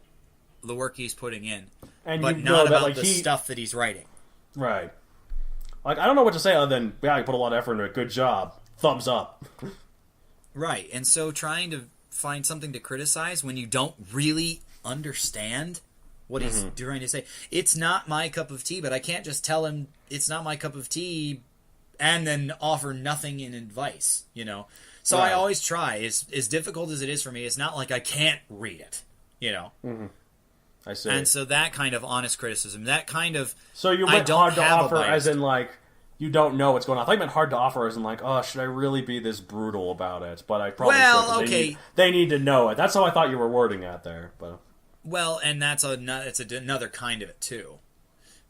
the work he's putting in, but not about the stuff that he's writing. Right. Like, I don't know what to say other than, yeah, you put a lot of effort into it. Good job. Thumbs up. Right, and so trying to find something to criticize when you don't really understand what he's trying to say. It's not my cup of tea, but I can't just tell him it's not my cup of tea and then offer nothing in advice, So I always try. As difficult as it is for me, it's not like I can't read it, I see. And so that kind of honest criticism, that kind of... So you meant hard to offer as in, like, you don't know what's going on. I thought you meant hard to offer as in, like, oh, should I really be this brutal about it? But I probably should. Okay. They need to know it. That's how I thought you were wording at there. But well, and it's another kind of it, too.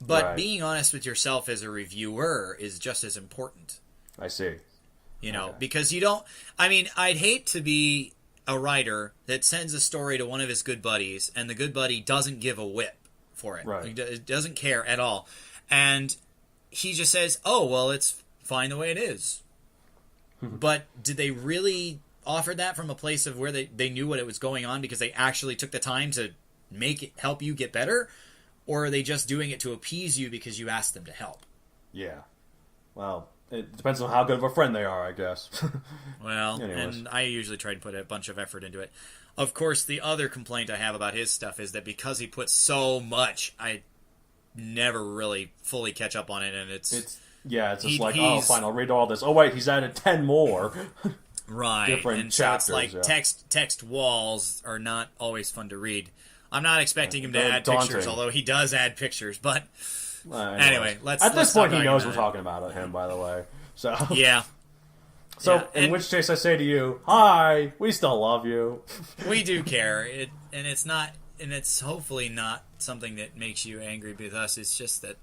But being honest with yourself as a reviewer is just as important. I see. Because you don't... I mean, I'd hate to be a writer that sends a story to one of his good buddies, and the good buddy doesn't give a whip for it. Right. He doesn't care at all. And he just says, oh, well, it's fine the way it is. But did they really offer that from a place of where they knew what it was going on because they actually took the time to make it help you get better? Or are they just doing it to appease you because you asked them to help? Yeah. Well, It depends on how good of a friend they are, I guess. Well, Anyways. and I usually try to put a bunch of effort into it. Of course, the other complaint I have about his stuff is that because he puts so much, I never really fully catch up on it, and it's just like, oh, fine, I'll read all this. Oh, wait, he's added 10 more. Right, different and chapters, so it's like text walls are not always fun to read. I'm not expecting him to add pictures, although he does add pictures, but anyway, At this point, he knows we're talking about him, by the way. So yeah. So, in which case I say to you, hi, we still love you. We do care, and it's hopefully not something that makes you angry with us. It's just that,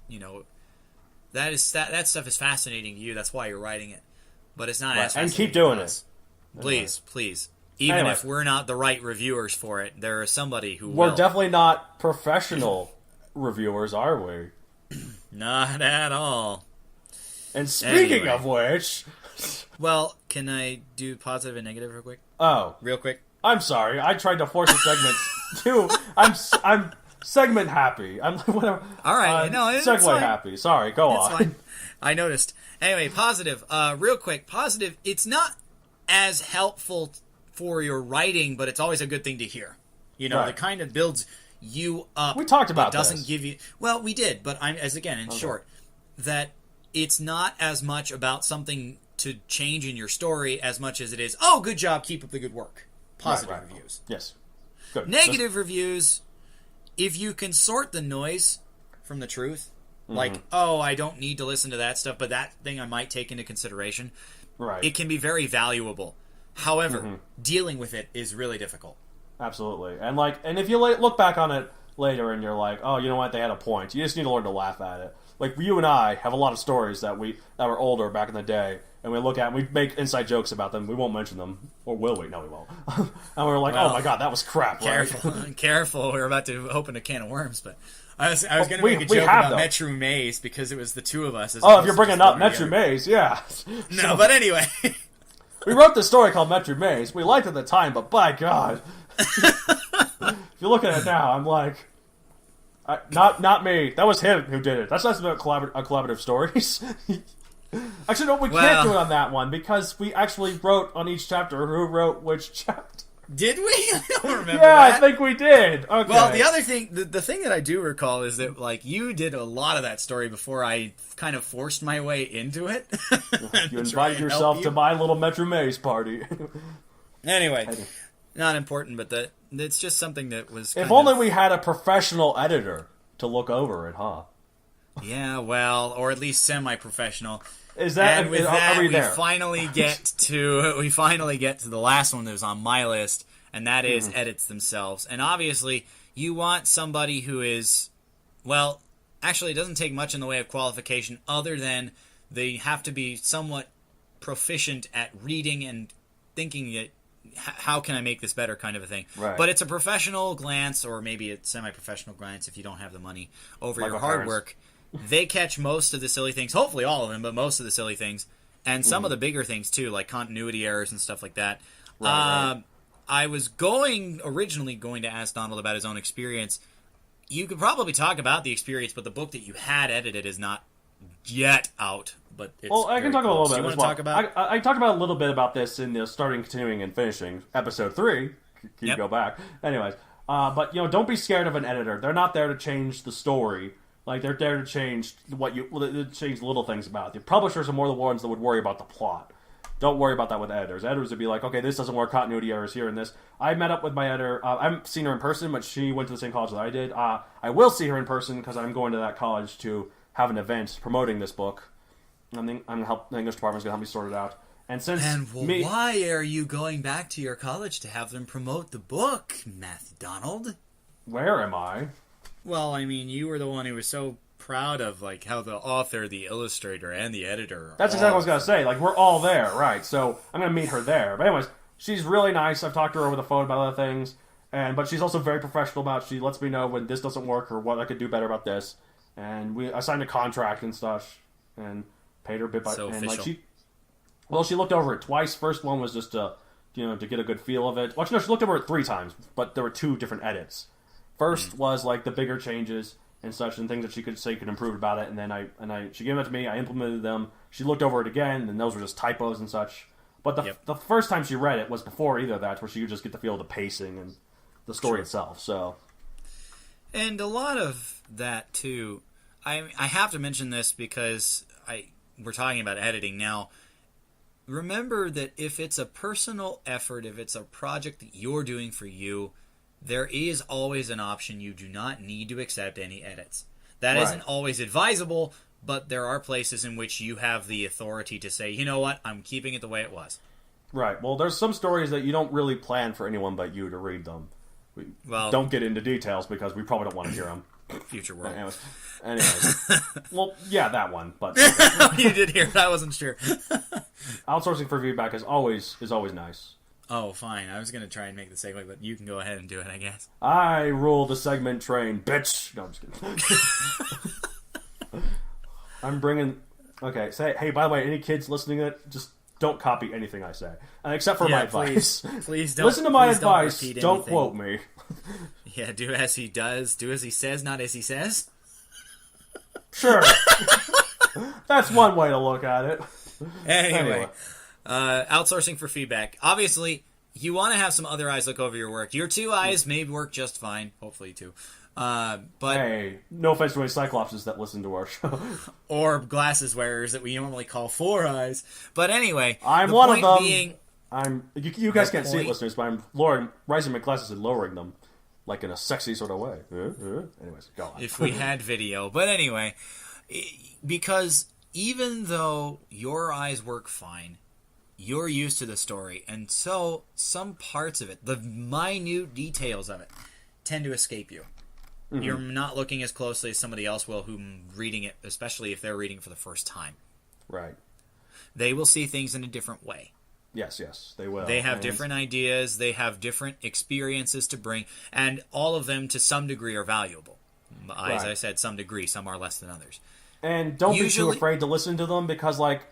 that stuff is fascinating to you. That's why you're writing it. But it's not as fascinating. And keep doing it. Please. Even if we're not the right reviewers for it, there is somebody who will. We're definitely not professional reviewers, are we? Not at all. And speaking of which... Well, can I do positive and negative real quick? Oh. Real quick? I'm sorry. I tried to force a segment too. I'm segment happy. I'm whatever. All right. No, it's segue fine. Happy. Sorry. Go on. Fine. I noticed. Anyway, positive. Real quick. Positive. It's not as helpful for your writing, but it's always a good thing to hear. Right. It kind of builds you up. We talked about doesn't this. give you. Well, we did, but short, that it's not as much about something to change in your story as much as it is, oh, good job, keep up the good work. Positive reviews. Yes. Good. Negative reviews, if you can sort the noise from the truth, like, oh, I don't need to listen to that stuff, but that thing I might take into consideration, it can be very valuable. However, dealing with it is really difficult. Absolutely. And if you look back on it later and you're like, oh, you know what, they had a point. You just need to learn to laugh at it. Like, you and I have a lot of stories that were older back in the day, and we look at and we make inside jokes about them. We won't mention them. Or will we? No, we won't. And we're like, oh my god, that was crap, careful, right? Careful. We're about to open a can of worms, but I was going to make a joke about Metro Maze because it was the two of us. Oh, if you're bringing up Metro Maze, yeah. No, but anyway. We wrote this story called Metro Maze. We liked it at the time, but by god. If you look at it now, I'm like... not me. That was him who did it. That's not about collaborative stories. Actually, no, we can't do it on that one because we actually wrote on each chapter who wrote which chapter. Did we? I don't remember. Yeah, that. I think we did. Okay. Well, the other thing, the thing that I do recall is that you did a lot of that story before I kind of forced my way into it. You invited yourself to my little Metro Maze party. Anyway, not important, but it's just something that was. If only we had a professional editor to look over it, huh? Yeah, well, or at least semi-professional. Is that? And with are we there? we finally get to the last one that was on my list, and that is edits themselves. And obviously, you want somebody who is, well, actually, it doesn't take much in the way of qualification, other than they have to be somewhat proficient at reading and thinking that, how can I make this better, kind of a thing. Right. But it's a professional glance, or maybe a semi-professional glance if you don't have the money, over your hard work. They catch most of the silly things, hopefully all of them, but most of the silly things, and some of the bigger things too, like continuity errors and stuff like that. Right. I was originally going to ask Donald about his own experience. You could probably talk about the experience, but the book that you had edited is not yet out. But it's I can talk about a little bit. Do you want to talk about? I talked about a little bit about this in the starting, continuing, and finishing episode 3. You go back, anyways. But don't be scared of an editor. They're not there to change the story. Like, they're there to change change little things about it. The publishers are more the ones that would worry about the plot. Don't worry about that with editors. Editors would be like, okay, this doesn't work, continuity errors here and this. I met up with my editor. I haven't seen her in person, but she went to the same college that I did. I will see her in person because I'm going to that college to have an event promoting this book. The English department's going to help me sort it out. Why are you going back to your college to have them promote the book, Matthew Donald? Where am I? Well, I mean, you were the one who was so proud of, like, how the author, the illustrator, and the editor. That's exactly what I was going to say. Like, we're all there, right? So I'm going to meet her there. But anyways, she's really nice. I've talked to her over the phone about other things. But she's also very professional about it. She lets me know when this doesn't work or what I could do better about this. And I signed a contract and stuff and paid her bit by so and official. She looked over it twice. First one was just to get a good feel of it. Well, no, she looked over it 3 times, but there were 2 different edits. First was like the bigger changes, and such, and things that she could say could improve about it. And then she gave it to me. I implemented them. She looked over it again, and those were just typos and such. But the first time she read it was before either of that, where she could just get the feel of the pacing and the story itself. So, and a lot of that too. I have to mention this because we're talking about editing now. Remember that if it's a personal effort, if it's a project that you're doing for you, there is always an option. You do not need to accept any edits. That isn't always advisable, but there are places in which you have the authority to say, you know what, I'm keeping it the way it was. Right. Well, there's some stories that you don't really plan for anyone but you to read them. Don't get into details because we probably don't want to hear them. Future world. Anyways. Well, yeah, that one. But you did hear it. I wasn't sure. Outsourcing for feedback is always nice. Oh, fine. I was going to try and make the segue, but you can go ahead and do it, I guess. I rule the segment train, bitch. No, I'm just kidding. I'm bringing... Okay, hey, by the way, any kids listening to it, just don't copy anything I say. Except for my advice. Please don't. Listen to my advice. Don't quote me. Yeah, do as he does. Do as he says, not as he says. Sure. That's one way to look at it. Anyway. Outsourcing for feedback. Obviously, you want to have some other eyes look over your work. Your two eyes may work just fine. Hopefully, two. But hey, no offense to any Cyclopses that listen to our show. Or glasses wearers that we normally call four eyes. But anyway, I'm one of them. You guys can't see it, listeners, but I'm raising my glasses and lowering them, like in a sexy sort of way. Anyways, go on. If we had video. But anyway, because even though your eyes work fine, you're used to the story, and so some parts of it, the minute details of it, tend to escape you. Mm-hmm. You're not looking as closely as somebody else will who's reading it, especially if they're reading for the first time. Right. They will see things in a different way. Yes, they will. They have different ideas, they have different experiences to bring, and all of them, to some degree, are valuable. As I said, some degree, some are less than others. And don't be too afraid to listen to them, because, like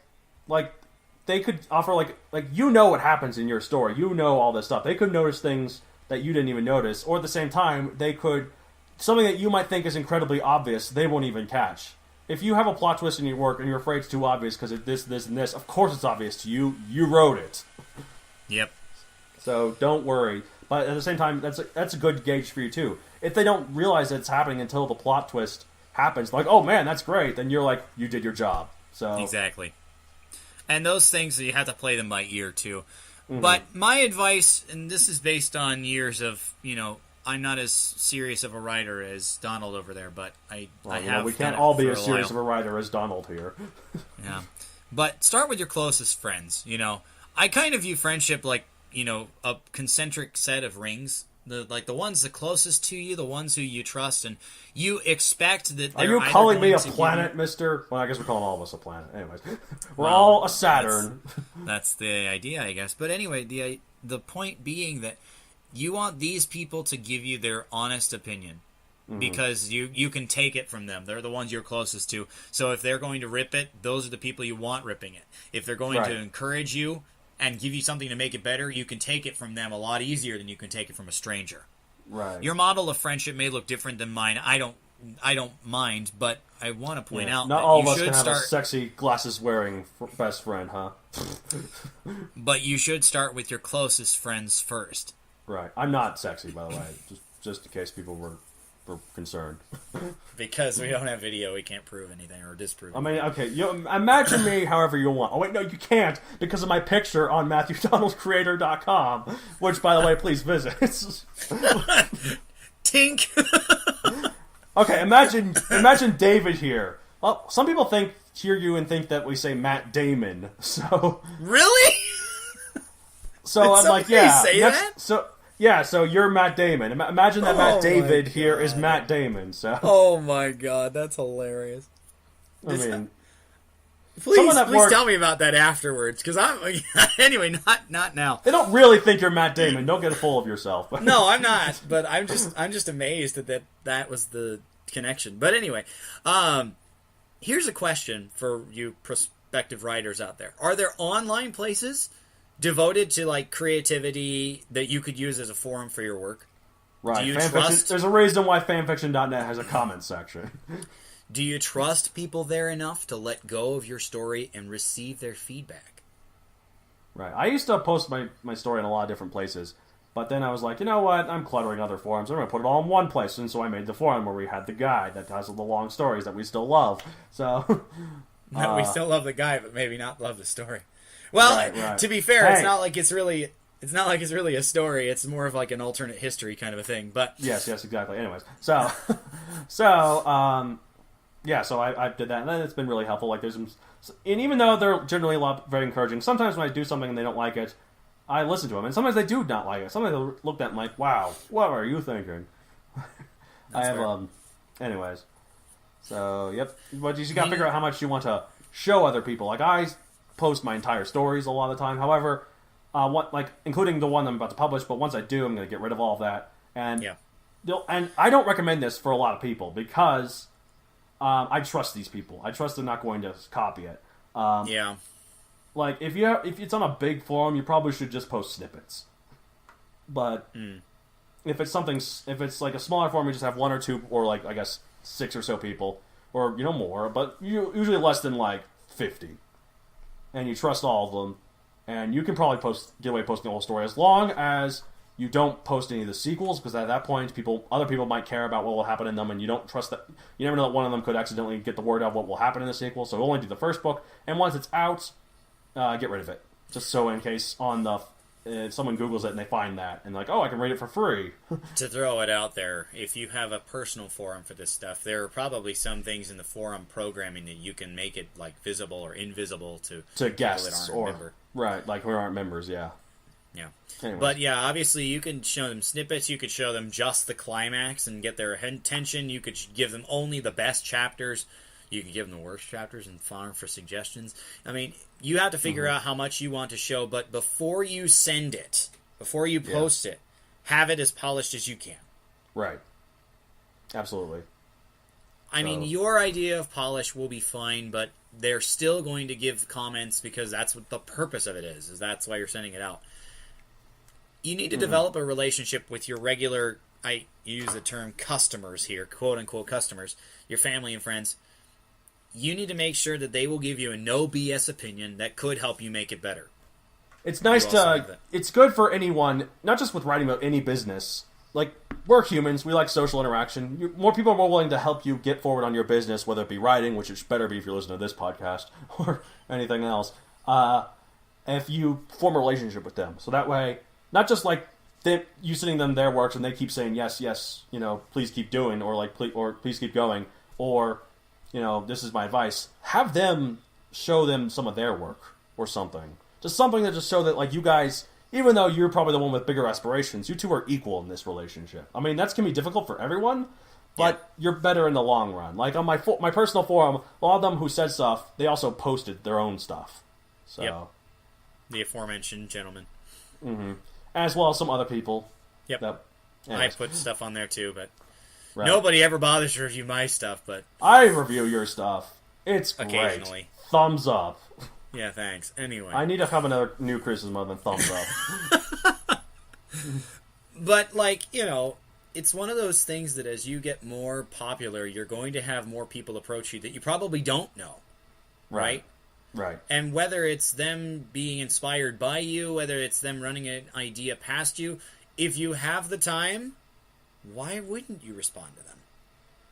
they could offer, like you know what happens in your story. You know all this stuff. They could notice things that you didn't even notice, or at the same time, they could... Something that you might think is incredibly obvious, they won't even catch. If you have a plot twist in your work and you're afraid it's too obvious because of this, and this, of course it's obvious to you. You wrote it. Yep. So don't worry. But at the same time, that's a good gauge for you too. If they don't realize that it's happening until the plot twist happens, like, oh man, that's great, then you're like, you did your job. So exactly. And those things, you have to play them by ear too. Mm-hmm. But my advice, and this is based on years of, I'm not as serious of a writer as Donald over there, but I have. We can't all be as serious of a writer as Donald here. Yeah, but start with your closest friends. I kind of view friendship like a concentric set of rings. The ones the closest to you, the ones who you trust, and you expect that. Are you calling me a planet, Mister? Well, I guess we're calling all of us a planet. Anyways, we're all a Saturn. That's the idea, I guess. But anyway, the point being that you want these people to give you their honest opinion, because you can take it from them. They're the ones you're closest to. So if they're going to rip it, those are the people you want ripping it. If they're going to encourage you and give you something to make it better, you can take it from them a lot easier than you can take it from a stranger. Right. Your model of friendship may look different than mine. I don't mind, but I want to point out not that all you of us should can have start a sexy glasses-wearing best friend, huh? But you should start with your closest friends first. Right. I'm not sexy, by the way, just in case people were concerned. Because we don't have video, we can't prove anything or disprove. I mean, okay, imagine me however you want. Oh wait, no, you can't, because of my picture on MatthewDonaldCreator.com, which, by the way, please visit. Tink. Okay, imagine David here. Well, some people hear you and think that we say Matt Damon. So really. So I'm like, yeah. Say that? So you're Matt Damon. Imagine that Matt David here is Matt Damon. So. Oh my god, that's hilarious. I mean, please tell me about that afterwards, because anyway, not now. They don't really think you're Matt Damon. Don't get full of yourself. No, I'm not. But I'm just amazed that was the connection. But anyway, here's a question for you prospective writers out there: are there online places devoted to creativity that you could use as a forum for your work? Right. Do you Fanfiction, trust? there's a reason why fanfiction.net has a comment section. Do you trust people there enough to let go of your story and receive their feedback? Right. I used to post my story in a lot of different places, but then I was like, you know what? I'm cluttering other forums. I'm going to put it all in one place. And so I made the forum where we had the guy that has the long stories that we still love. So We still love the guy, but maybe not love the story. Well, right. To be fair, Hey. it's not like it's really a story. It's more of like an alternate history kind of a thing. But yes, exactly. Anyways, so I did that, and then it's been really helpful. Like, and even though they're generally very encouraging, sometimes when I do something and they don't like it, I listen to them, and sometimes they do not like it. Sometimes they look at it and like, wow, what are you thinking? I have fair. anyways. So yep, but you got to figure out how much you want to show other people. Like, I post my entire stories a lot of the time. However, including the one I'm about to publish, but once I do, I'm going to get rid of all of that. And and I don't recommend this for a lot of people because I trust these people. I trust they're not going to copy it. Like, if it's on a big forum, you probably should just post snippets. But if it's like a smaller forum, you just have one or two, or like, I guess 6 or so people, or more, but usually less than like 50, and you trust all of them, and you can probably get away posting the whole story as long as you don't post any of the sequels, because at that point, other people might care about what will happen in them, and you don't trust that. You never know that one of them could accidentally get the word out of what will happen in the sequel. So only do the first book, and once it's out, get rid of it, just so in case someone Googles it and they find that and like, oh, I can read it for free. To throw it out there, if you have a personal forum for this stuff, there are probably some things in the forum programming that you can make it like visible or invisible to guests people that aren't a member. Right, like who aren't members. Yeah. Anyways. But yeah, obviously you can show them snippets, you could show them just the climax and get their attention, you could give them only the best chapters, you could give them the worst chapters and farm for suggestions. I mean, you have to figure out how much you want to show, but before you send it, before you post it, have it as polished as you can. Right. Absolutely. I mean, your idea of polish will be fine, but they're still going to give comments because that's what the purpose of it is that's why you're sending it out. You need to develop a relationship with your regular, I use the term customers here, quote-unquote customers, your family and friends. You need to make sure that they will give you a no BS opinion that could help you make it better. It's nice it's good for anyone, not just with writing about any business. Like, we're humans, we like social interaction. More people are more willing to help you get forward on your business, whether it be writing, which it better be if you're listening to this podcast, or anything else, if you form a relationship with them. So that way, not just like you sending them their works and they keep saying yes, please keep doing, or like please keep going, or this is my advice. Have them show them some of their work or something. Just something that just show that, like, you guys, even though you're probably the one with bigger aspirations, you two are equal in this relationship. I mean, that's can be difficult for everyone, but you're better in the long run. Like, on my personal forum, a lot of them who said stuff, they also posted their own stuff. So, the aforementioned gentleman. Mm-hmm. As well as some other people. Yep. I put stuff on there too, but right. Nobody ever bothers to review my stuff, but I review your stuff. It's great. Occasionally. Thumbs up. Yeah, thanks. Anyway. I need to have another new criticism other than thumbs up. But, like, it's one of those things that as you get more popular, you're going to have more people approach you that you probably don't know. Right? Right. And whether it's them being inspired by you, whether it's them running an idea past you, if you have the time, why wouldn't you respond to them?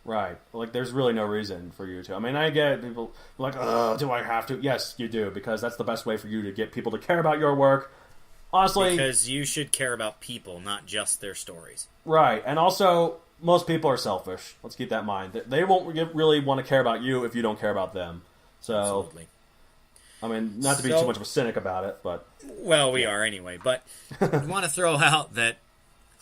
Right. Like, there's really no reason for you to. I mean, I get people like, do I have to? Yes, you do, because that's the best way for you to get people to care about your work. Honestly. Because you should care about people, not just their stories. Right. And also, most people are selfish. Let's keep that in mind. They won't really want to care about you if you don't care about them. So, absolutely. I mean, not to be too much of a cynic about it, but... Well, we are anyway, but I want to throw out that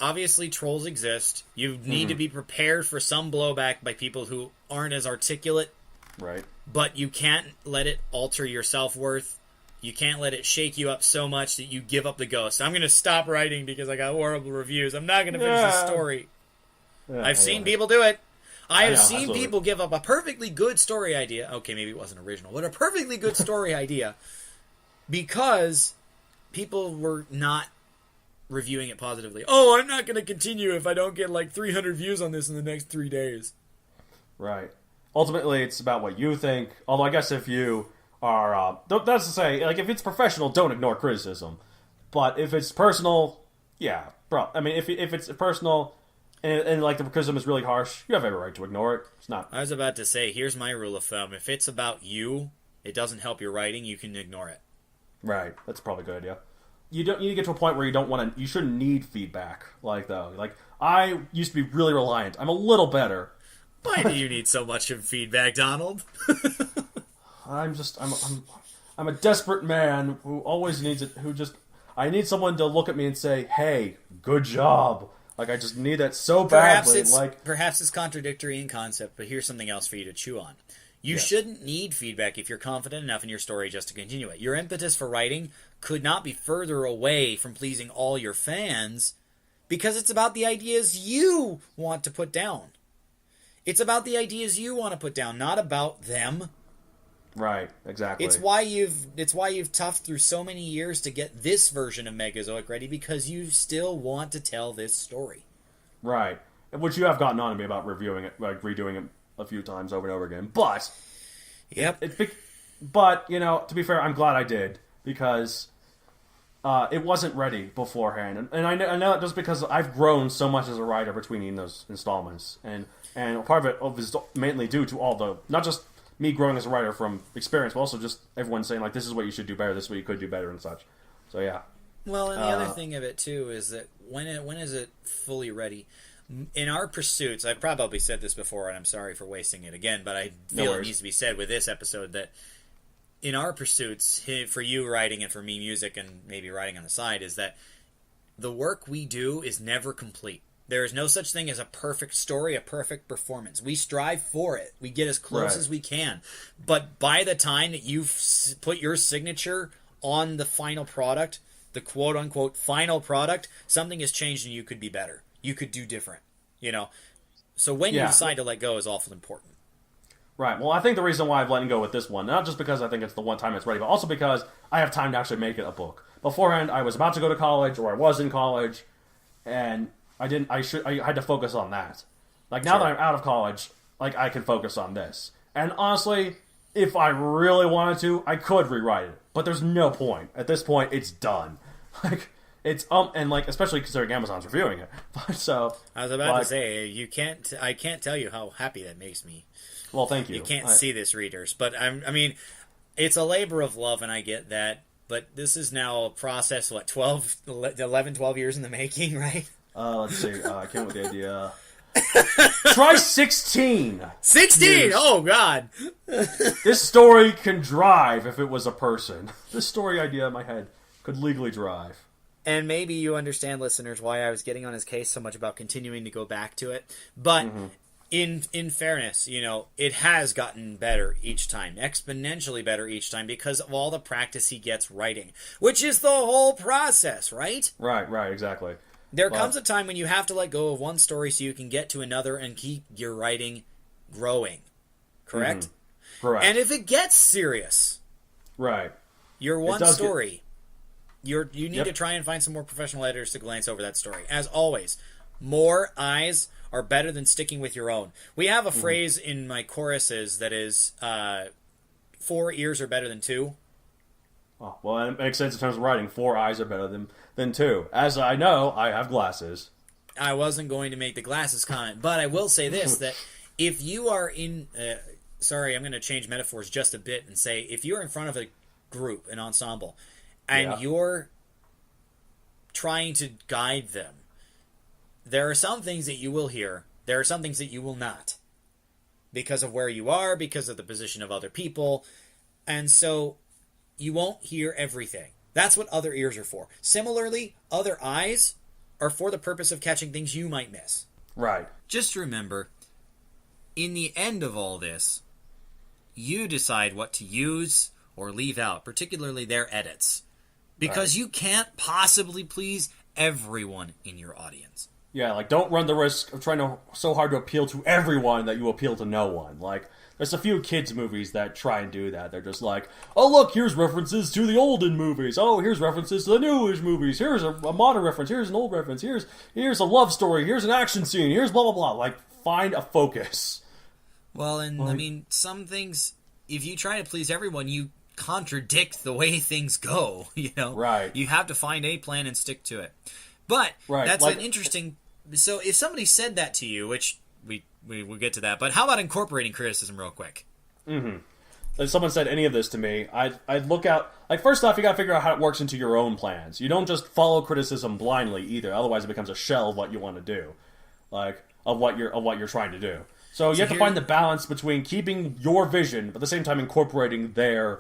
obviously trolls exist. You need to be prepared for some blowback by people who aren't as articulate. Right. But you can't let it alter your self-worth. You can't let it shake you up so much that you give up the ghost. I'm going to stop writing because I got horrible reviews. I'm not going to finish the story. Yeah, I've seen people do it. I have seen people give up a perfectly good story idea. Okay, maybe it wasn't original, but a perfectly good story idea because people were not reviewing it positively. Oh, I'm not going to continue if I don't get like 300 views on this in the next 3 days. Right. Ultimately, it's about what you think. Although I guess if you are, that's to say, like if it's professional, don't ignore criticism. But if it's personal, yeah, bro. I mean, if it's personal and like the criticism is really harsh, you have every right to ignore it. It's not. I was about to say, here's my rule of thumb: if it's about you, it doesn't help your writing, you can ignore it. Right. That's probably a good idea. You need to get to a point where you shouldn't need feedback. Like I used to be really reliant. I'm a little better. Why do you need so much of feedback, Donald? I'm a desperate man who always needs it. I need someone to look at me and say, "Hey, good job." Like I just need that so badly. Perhaps it's contradictory in concept, but here's something else for you to chew on. You shouldn't need feedback if you're confident enough in your story just to continue it. Your impetus for writing could not be further away from pleasing all your fans, because it's about the ideas you want to put down. It's about the ideas you want to put down, not about them. Right, exactly. It's why you've toughed through so many years to get this version of Megazoic ready, because you still want to tell this story. Right. Which you have gotten on to me about reviewing it, like redoing it a few times over and over again. But but to be fair, I'm glad I did, because it wasn't ready beforehand, and I know it just because I've grown so much as a writer between those installments, and part of it is mainly due to all the, not just me growing as a writer from experience, but also just everyone saying like, this is what you should do better, this is what you could do better, and such. So yeah. Well, and the other thing of it too is that when is it fully ready? In our pursuits, I've probably said this before, and I'm sorry for wasting it again, but I feel it needs to be said with this episode, that in our pursuits, for you writing and for me music and maybe writing on the side, is that the work we do is never complete. There is no such thing as a perfect story, a perfect performance. We strive for it. We get as close as we can. But by the time that you've put your signature on the final product, the quote-unquote final product, something has changed and you could be better. You could do different, So when you decide to let go is awful important. Right. Well, I think the reason why I've let go with this one, not just because I think it's the one time it's ready, but also because I have time to actually make it a book. Beforehand, I was about to go to college, or I was in college, and I had to focus on that. Like, now that I'm out of college, like, I can focus on this. And honestly, if I really wanted to, I could rewrite it. But there's no point. At this point, it's done. Like, it's and like, especially considering Amazon's reviewing it. So I was about to say, I can't tell you how happy that makes me. Well, thank you. You can't see this, readers, but I mean, it's a labor of love, and I get that. But this is now a process. What, 12 years in the making, right? Let's see. I came up with the idea. Try 16. 16. Years. Oh God. This story can drive if it was a person. This story idea in my head could legally drive. And maybe you understand, listeners, why I was getting on his case so much about continuing to go back to it. But in fairness, it has gotten better each time, exponentially better each time, because of all the practice he gets writing, which is the whole process, right? Right, exactly. There comes a time when you have to let go of one story so you can get to another and keep your writing growing. Correct? Correct. And if it gets serious, right, your one story... You need to try and find some more professional editors to glance over that story. As always, more eyes are better than sticking with your own. We have a phrase in my choruses that is, 4 ears are better than 2. Oh, well, it makes sense in terms of writing. 4 eyes are better than 2. As I know, I have glasses. I wasn't going to make the glasses comment, but I will say this, that if you are in... sorry, I'm going to change metaphors just a bit and say, if you're in front of a group, an ensemble... and you're trying to guide them, there are some things that you will hear. There are some things that you will not. Because of where you are, because of the position of other people. And so you won't hear everything. That's what other ears are for. Similarly, other eyes are for the purpose of catching things you might miss. Right. Just remember, in the end of all this, you decide what to use or leave out, particularly their edits. Because you can't possibly please everyone in your audience. Yeah, like, don't run the risk of trying so hard to appeal to everyone that you appeal to no one. Like, there's a few kids' movies that try and do that. They're just like, oh, look, here's references to the olden movies. Oh, here's references to the newish movies. Here's a modern reference. Here's an old reference. Here's a love story. Here's an action scene. Here's blah, blah, blah. Like, find a focus. Well, and, I mean, some things, if you try to please everyone, you contradict the way things go, you know? Right. You have to find a plan and stick to it. But that's an interesting... So if somebody said that to you, which we will get to that, but how about incorporating criticism real quick? Mm-hmm. If someone said any of this to me, I'd look out... Like, first off, you gotta figure out how it works into your own plans. You don't just follow criticism blindly, either. Otherwise, it becomes a shell of what you want to do. Like, of what you're trying to do. So you have to find the balance between keeping your vision, but at the same time incorporating their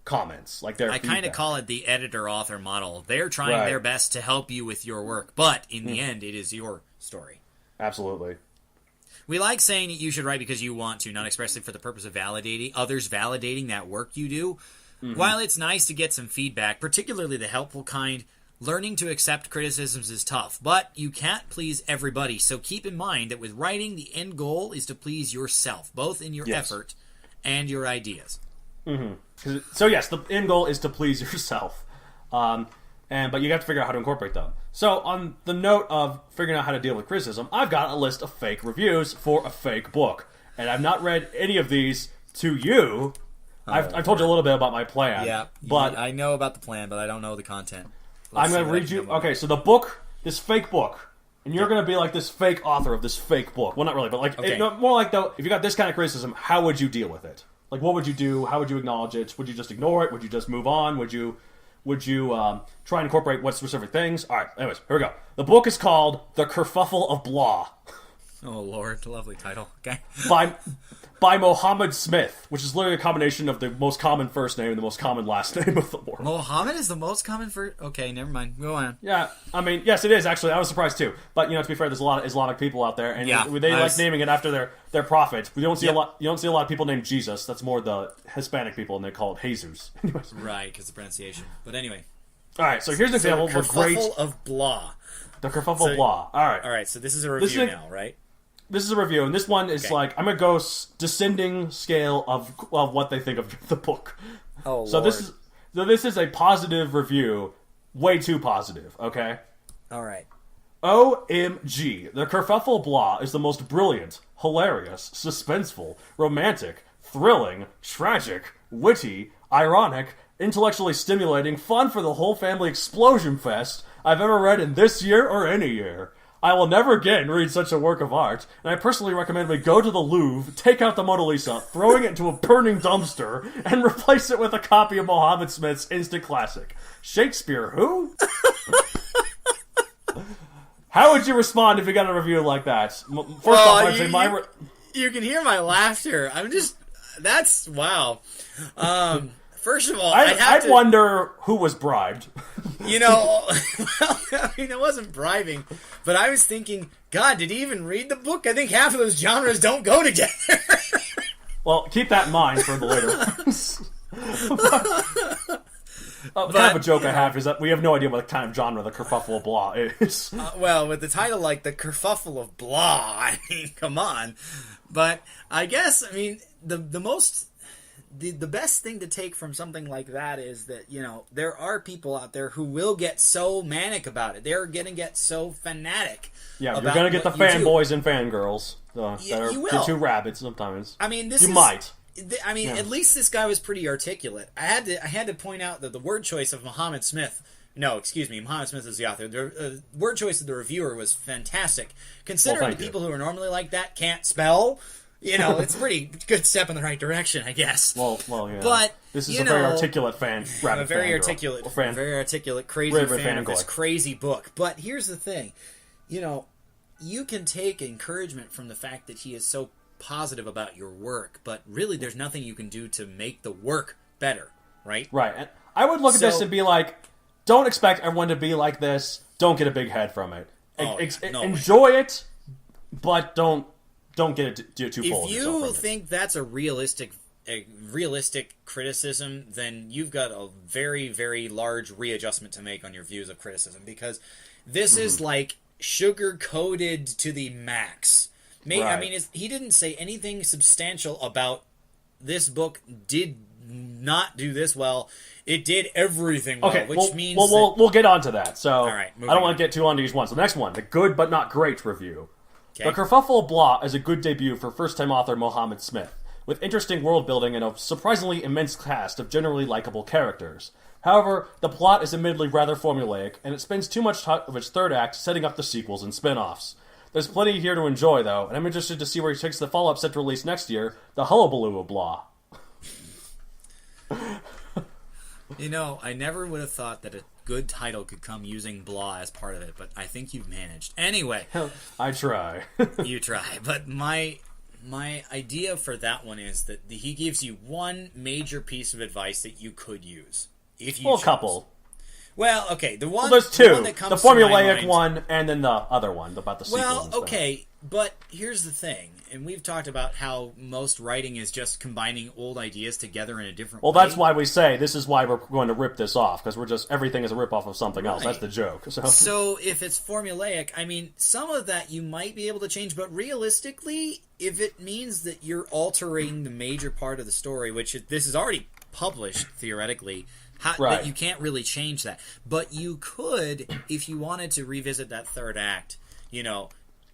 comments, like their feedback. I kind of call it the editor-author model. They're trying their best to help you with your work, but in the end, it is your story. Absolutely. We like saying that you should write because you want to, not expressly for the purpose of others validating that work you do. Mm-hmm. While it's nice to get some feedback, particularly the helpful kind, learning to accept criticisms is tough, but you can't please everybody. So keep in mind that with writing, the end goal is to please yourself, both in your effort and your ideas. Mm-hmm. So yes, the end goal is to please yourself, but you have to figure out how to incorporate them. So on the note of figuring out how to deal with criticism, I've got a list of fake reviews for a fake book, and I've not read any of these to you. I've told you a little bit about my plan. Yeah, but I know about the plan, but I don't know the content. I'm going to read you... Okay, so the book, this fake book, and you're going to be like this fake author of this fake book. Well, not really, but like more like, though, if you got this kind of criticism, how would you deal with it? Like, what would you do? How would you acknowledge it? Would you just ignore it? Would you just move on? Would you try and incorporate what specific things? All right, anyways, here we go. The book is called The Kerfuffle of Blah. Oh, Lord, lovely title. Okay. By Mohammed Smith, which is literally a combination of the most common first name and the most common last name of the world. Mohammed is the most common first... Okay, never mind. Go on. Yeah, I mean, yes, it is, actually. I was surprised, too. But, to be fair, there's a lot of Islamic people out there, and they like naming it after their prophet. You don't see a lot of people named Jesus. That's more the Hispanic people, and they call it Jesus. Anyways. Right, because the pronunciation. But anyway. All right, so here's an example of a great... Kerfuffle of Blah. The Kerfuffle of Blah. All right, so this is a review now, right? This is a review, and this one is like, I'm going to go descending scale of what they think of the book. Oh, so Lord. This is a positive review, way too positive, okay? All right. OMG, The Kerfuffle of Blah is the most brilliant, hilarious, suspenseful, romantic, thrilling, tragic, witty, ironic, intellectually stimulating, fun for the whole family explosion fest I've ever read in this year or any year. I will never again read such a work of art, and I personally recommend we go to the Louvre, take out the Mona Lisa, throwing it into a burning dumpster, and replace it with a copy of Mohammed Smith's instant classic. Shakespeare who? How would you respond if you got a review like that? First off, I'd say you can hear my laughter. That's wow. First of all, I'd wonder who was bribed. Well, I mean, it wasn't bribing, but I was thinking, God, did he even read the book? I think half of those genres don't go together. Well, keep that in mind for the later ones. Kind of a joke I have is that we have no idea what kind of genre the Kerfuffle of Blah is. Well, with the title like The Kerfuffle of Blah, I mean, come on. But I guess, I mean, the most... The best thing to take from something like that is that, there are people out there who will get so manic about it. They're going to get so fanatic. Yeah, you're going to get the fanboys and fangirls that are too rabid sometimes. I mean, at least this guy was pretty articulate. I had to point out that the word choice of Mohammed Smith... No, excuse me, Mohammed Smith is the author. The word choice of the reviewer was fantastic. Considering the people who are normally like that can't spell... it's a pretty good step in the right direction, I guess. Well, yeah. But this is a very articulate fan, very articulate, crazy fan of this crazy book. But here's the thing, you can take encouragement from the fact that he is so positive about your work, but really, there's nothing you can do to make the work better, right? Right. And I would look at this and be like, don't expect everyone to be like this. Don't get a big head from it. Enjoy it, but don't get it too full. If you think that's a realistic criticism, then you've got a very, very large readjustment to make on your views of criticism, because this is like sugar-coated to the max. Right. I mean, he didn't say anything substantial about this book did not do this well. It did everything well, Okay, which means we'll get on to that. So all right, I don't want to get too on to each one. So the next one, the good but not great review. Okay. The Kerfuffle of Blah is a good debut for first-time author Mohamed Smith, with interesting world building and a surprisingly immense cast of generally likable characters. However, the plot is admittedly rather formulaic, and it spends too much time of its third act setting up the sequels and spin-offs. There's plenty here to enjoy, though, and I'm interested to see where he takes the follow-up set to release next year, The Hullabaloo of Blah. You know, I never would have thought that a good title could come using blah as part of it, but I think you've managed. Anyway. I try. You try. But my idea for that one is that he gives you one major piece of advice that you could use. If you Well, a couple. Well, okay, Well, there's two. The one that comes the to my formulaic mind, one, and then the other one about the sequel. Well, okay, but here's the thing, and we've talked about how most writing is just combining old ideas together in a different way. Well, that's why we say this is why we're going to rip this off, because we're just everything is a rip off of something else. That's the joke. So if it's formulaic, I mean, some of that you might be able to change, but realistically, if it means that you're altering the major part of the story, which this is already published theoretically. That you can't really change that. But you could, if you wanted to revisit that third act,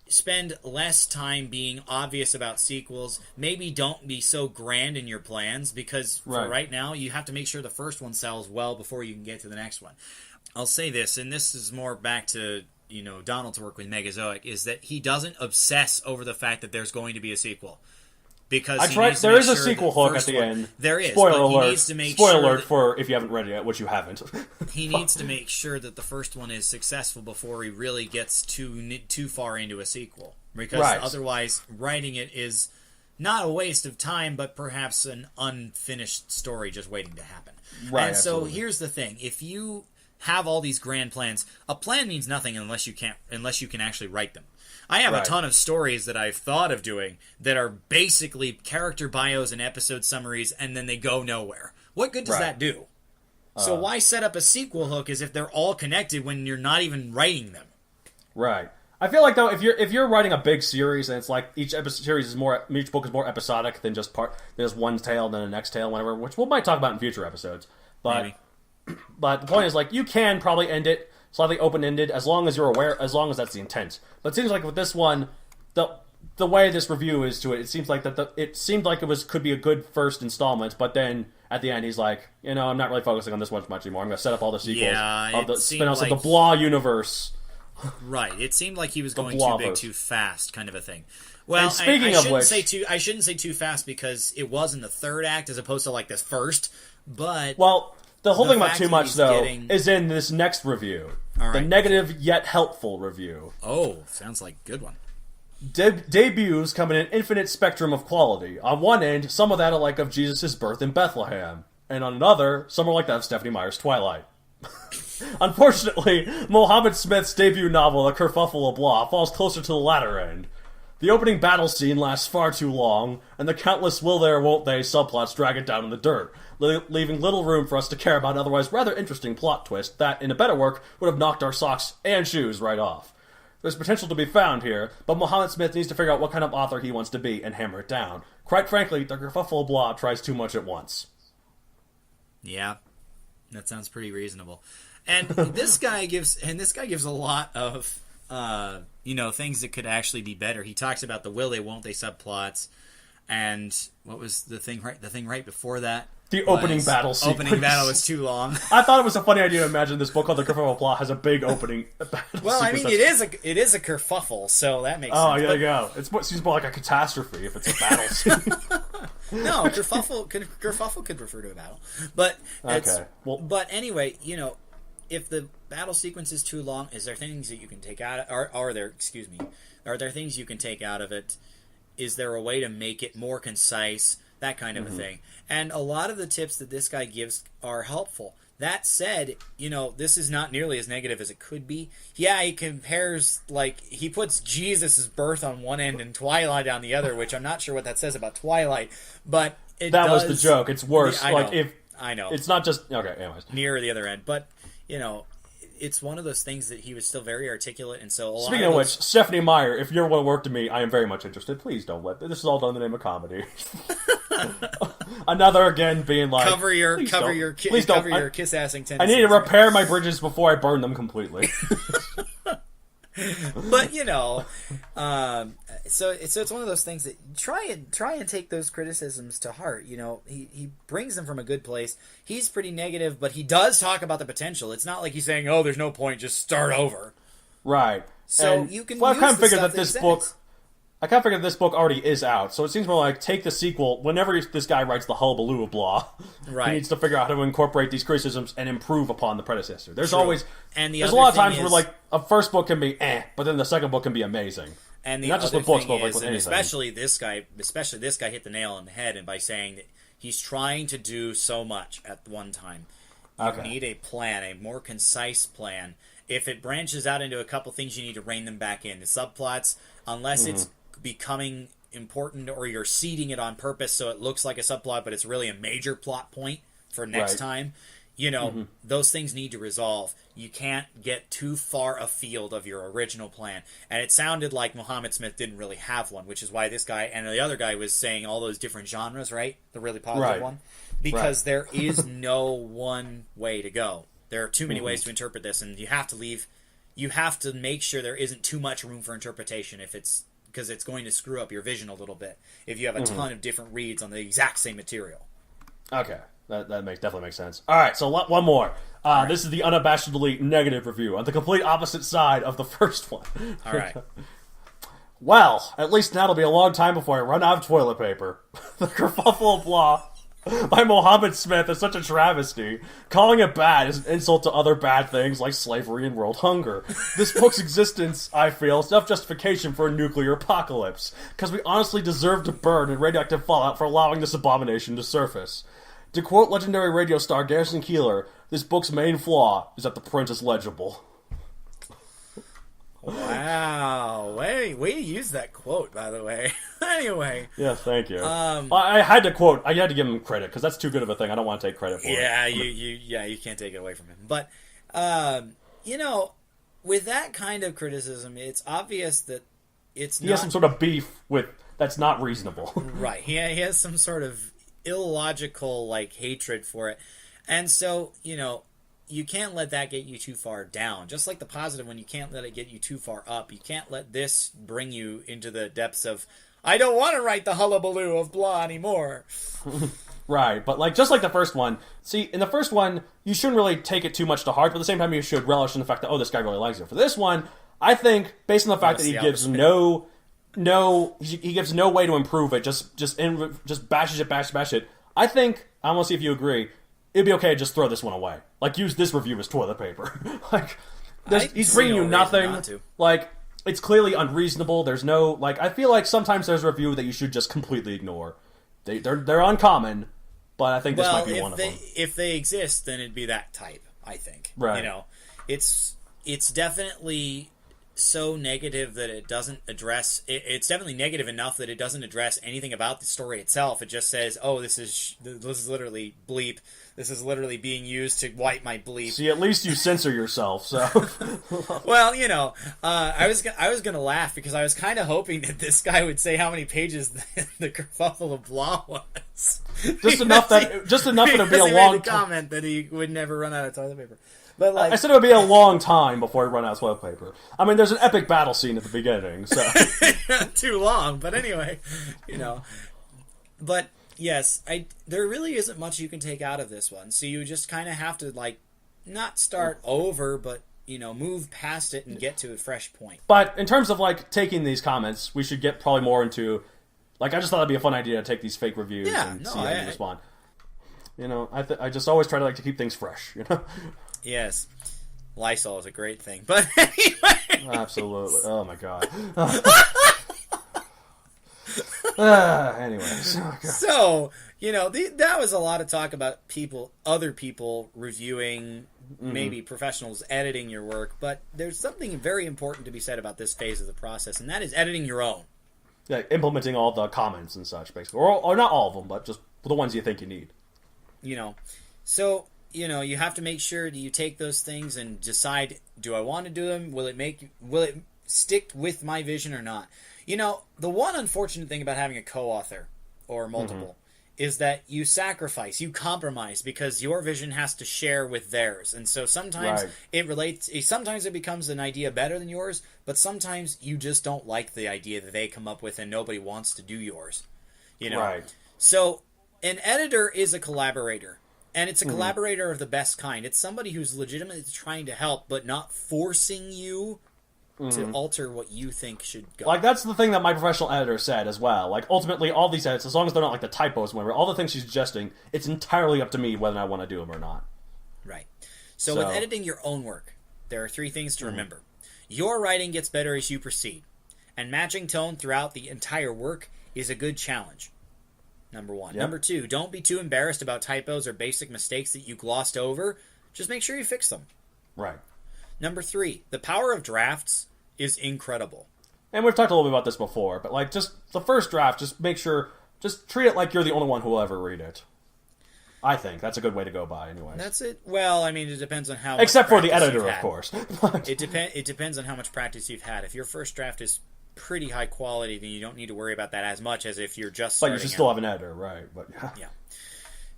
spend less time being obvious about sequels. Maybe don't be so grand in your plans, because for right now, you have to make sure the first one sells well before you can get to the next one. I'll say this, and this is more back to, Donald's work with Megazoic, is that he doesn't obsess over the fact that there's going to be a sequel. Because there is a sequel hook at the end. There is. Spoiler but alert. He needs to make Spoiler sure alert for if you haven't read it yet, which you haven't. He needs to make sure that the first one is successful before he really gets too far into a sequel. Because otherwise, writing it is not a waste of time, but perhaps an unfinished story just waiting to happen. Right. And so absolutely. here's the thing: if you have all these grand plans, a plan means nothing unless you can actually write them. I have a ton of stories that I've thought of doing that are basically character bios and episode summaries, and then they go nowhere. What good does that do? So why set up a sequel hook as if they're all connected when you're not even writing them? Right. I feel like though, if you're writing a big series and it's like each book is more episodic than just there's one tale and then the next tale, whatever, which we might talk about in future episodes. But the point is, like, you can probably end it slightly open-ended, as long as you're aware, as long as that's the intent. But it seems like with this one, the way this review is to it, it seems like it seemed like could be a good first installment, but then at the end he's like, I'm not really focusing on this one much anymore. I'm going to set up all the sequels of the spin-offs of the Blah universe. Right. It seemed like he was going too big, too fast, kind of a thing. Well, and speaking of which, I shouldn't say too fast because it was in the third act as opposed to like this first. But the whole thing about too much, though, is in this next review. The negative yet helpful review. Oh, sounds like a good one. Debuts come in an infinite spectrum of quality. On one end, some of that are like of Jesus' birth in Bethlehem. And on another, some are like that of Stephanie Meyer's Twilight. Unfortunately, Mohamed Smith's debut novel, The Kerfuffle of Blah, falls closer to the latter end. The opening battle scene lasts far too long, and the countless will there won't they subplots drag it down in the dirt, leaving little room for us to care about an otherwise rather interesting plot twist that, in a better work, would have knocked our socks and shoes right off. There's potential to be found here, but Mohamed Smith needs to figure out what kind of author he wants to be and hammer it down. Quite frankly, The Kerfuffle of Blah tries too much at once. Yeah, that sounds pretty reasonable. And this guy gives a lot of things that could actually be better. He talks about the will they won't they subplots, and what was the thing right before that? The opening battle sequence. Opening battle was too long. I thought it was a funny idea to imagine this book called The Kerfuffle of Blah has a big opening battle well, sequence. I mean, it is a kerfuffle, so that makes sense. Oh, there you go. It seems more like a catastrophe if it's a battle scene. No, kerfuffle could refer to a battle. But but anyway, if the battle sequence is too long, is there things that you can take out? Are there things you can take out of it? Is there a way to make it more concise? That kind of a thing. And a lot of the tips that this guy gives are helpful. That said, this is not nearly as negative as it could be. Yeah, he compares, he puts Jesus' birth on one end and Twilight on the other, which I'm not sure what that says about Twilight, but that was the joke. It's worse. I know. It's not just... Okay, anyways. Near the other end. But, it's one of those things that he was still very articulate, and so Speaking of which, Stephanie Meyer, if you're one work to me, I am very much interested. Please don't let this is all done in the name of comedy. Another again being like cover your kiss assing tendencies. I need to repair my bridges before I burn them completely. But so it's one of those things that try and take those criticisms to heart. He brings them from a good place. He's pretty negative, but he does talk about the potential. It's not like he's saying, "Oh, there's no point, just start over." Right. So and, you can. Well, use I kind of figured that this book. I kind of figured this book already is out, so it seems more like take the sequel. Whenever this guy writes the Hullabaloo of Blah, he needs to figure out how to incorporate these criticisms and improve upon the predecessor. There's always there's a lot of times where like a first book can be but then the second book can be amazing. And the not just with books, but like with anything. Especially this guy hit the nail on the head, and by saying that he's trying to do so much at one time. You need a plan, a more concise plan. If it branches out into a couple things, you need to rein them back in. The subplots, unless it's becoming important or you're seeding it on purpose so it looks like a subplot, but it's really a major plot point for next time. Those things need to resolve. You can't get too far afield of your original plan. And it sounded like Muhammad Smith didn't really have one, which is why this guy and the other guy was saying all those different genres, right? The really positive one. Because there is no one way to go. There are too many ways to interpret this, and you have to make sure there isn't too much room for interpretation because it's going to screw up your vision a little bit if you have a ton of different reads on the exact same material. Okay. That definitely makes sense. All right, so one more. This is the unabashedly negative review on the complete opposite side of the first one. All right. Well, at least now it'll be a long time before I run out of toilet paper. The Kerfuffle of Blah by Mohamed Smith is such a travesty. Calling it bad is an insult to other bad things like slavery and world hunger. This book's existence, I feel, is enough justification for a nuclear apocalypse, because we honestly deserve to burn in radioactive fallout for allowing this abomination to surface. To quote legendary radio star Garrison Keillor, this book's main flaw is that the print is legible. Wow. Way to use that quote, by the way. Anyway. Yeah, thank you. I had to quote. I had to give him credit, because that's too good of a thing. I don't want to take credit for it. You can't take it away from him. But, with that kind of criticism, it's obvious that he has some sort of beef that's not reasonable. Right. He has some sort of illogical hatred for it, and so you can't let that get you too far down, just like the positive one. You can't let it get you too far up. You can't let this bring you into the depths of I don't want to write the Hullabaloo of Blah anymore. Right, but just like the first one, see, in the first one you shouldn't really take it too much to heart, but at the same time you should relish in the fact that this guy really likes it. For this one, I think based on the fact that he gives he gives no way to improve it, just bashes it. I think, I want to see if you agree, it'd be okay to just throw this one away. Use this review as toilet paper. He's bringing you nothing. It's clearly unreasonable. There's no, I feel like sometimes there's a review that you should just completely ignore. They're uncommon, but I think this might be one of them. If they exist, then it'd be that type, I think. Right. It's definitely so negative that it doesn't address it's definitely negative enough that it doesn't address anything about the story itself. It just says, this is literally bleep, this is literally being used to wipe my bleep. See, at least you censor yourself. So well, I was gonna laugh because I was kind of hoping that this guy would say how many pages the Kerfuffle of Blah was. Just enough that it'd be a long comment that he would never run out of toilet paper. But I said it would be a long time before he run out of toilet paper. I mean, there's an epic battle scene at the beginning, so not too long. But anyway, But yes, there really isn't much you can take out of this one. So you just kind of have to not start over, but move past it and get to a fresh point. But in terms of taking these comments, we should get probably more into I just thought it'd be a fun idea to take these fake reviews and see how you respond. I just always try to keep things fresh. Yes, Lysol is a great thing, but anyway. Absolutely. Oh my god. Anyways. Oh, so that was a lot of talk about other people reviewing, maybe professionals editing your work, but there's something very important to be said about this phase of the process, and that is editing your own. Yeah, implementing all the comments and such, basically, or not all of them, but just the ones you think you need. So you have to make sure that you take those things and decide, do I want to do them? Will it stick with my vision or not? The one unfortunate thing about having a co-author or multiple is that you sacrifice, you compromise, because your vision has to share with theirs. And so sometimes sometimes it becomes an idea better than yours, but sometimes you just don't like the idea that they come up with and nobody wants to do yours. Right. So an editor is a collaborator, and it's a collaborator of the best kind. It's somebody who's legitimately trying to help, but not forcing you to alter what you think should go. Like, that's the thing that my professional editor said as well. Like, ultimately, all these edits, as long as they're not like the typos, whatever, all the things she's suggesting, it's entirely up to me whether I want to do them or not. Right. So with editing your own work, there are 3 things to remember. Your writing gets better as you proceed, and matching tone throughout the entire work is a good challenge. Number 1. Yep. Number 2, don't be too embarrassed about typos or basic mistakes that you glossed over. Just make sure you fix them. Right. Number 3, the power of drafts is incredible. And we've talked a little bit about this before, but like, just the first draft, just make sure, just treat it like you're the only one who will ever read it. I think that's a good way to go by, anyway. That's it. Well, I mean, it depends on how much Except for the practice editor, you've of had. course. It depends on how much practice you've had. If your first draft is pretty high quality, then you don't need to worry about that as much as if you're just starting But you should still have an editor, right? But yeah.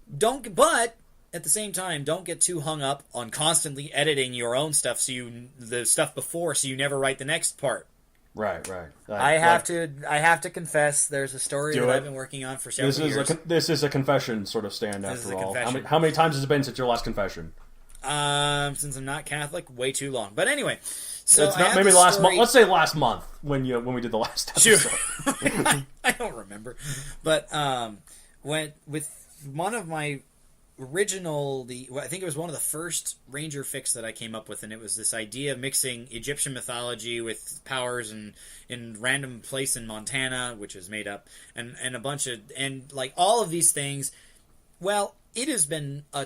But at the same time, don't get too hung up on constantly editing your own stuff, the stuff before, so you never write the next part. Right. I have to confess, there's a story that I've been working on for several years. This is a confession sort of stand, after all. How many times has it been since your last confession? Since I'm not Catholic, way too long. But anyway, so it's not, maybe last month. Let's say last month when we did the last episode. Sure. I don't remember, but when with one of my I think it was one of the first Ranger fics that I came up with, and it was this idea of mixing Egyptian mythology with powers in random place in Montana, which is made up, and a bunch of, and like all of these things. Well, it has been a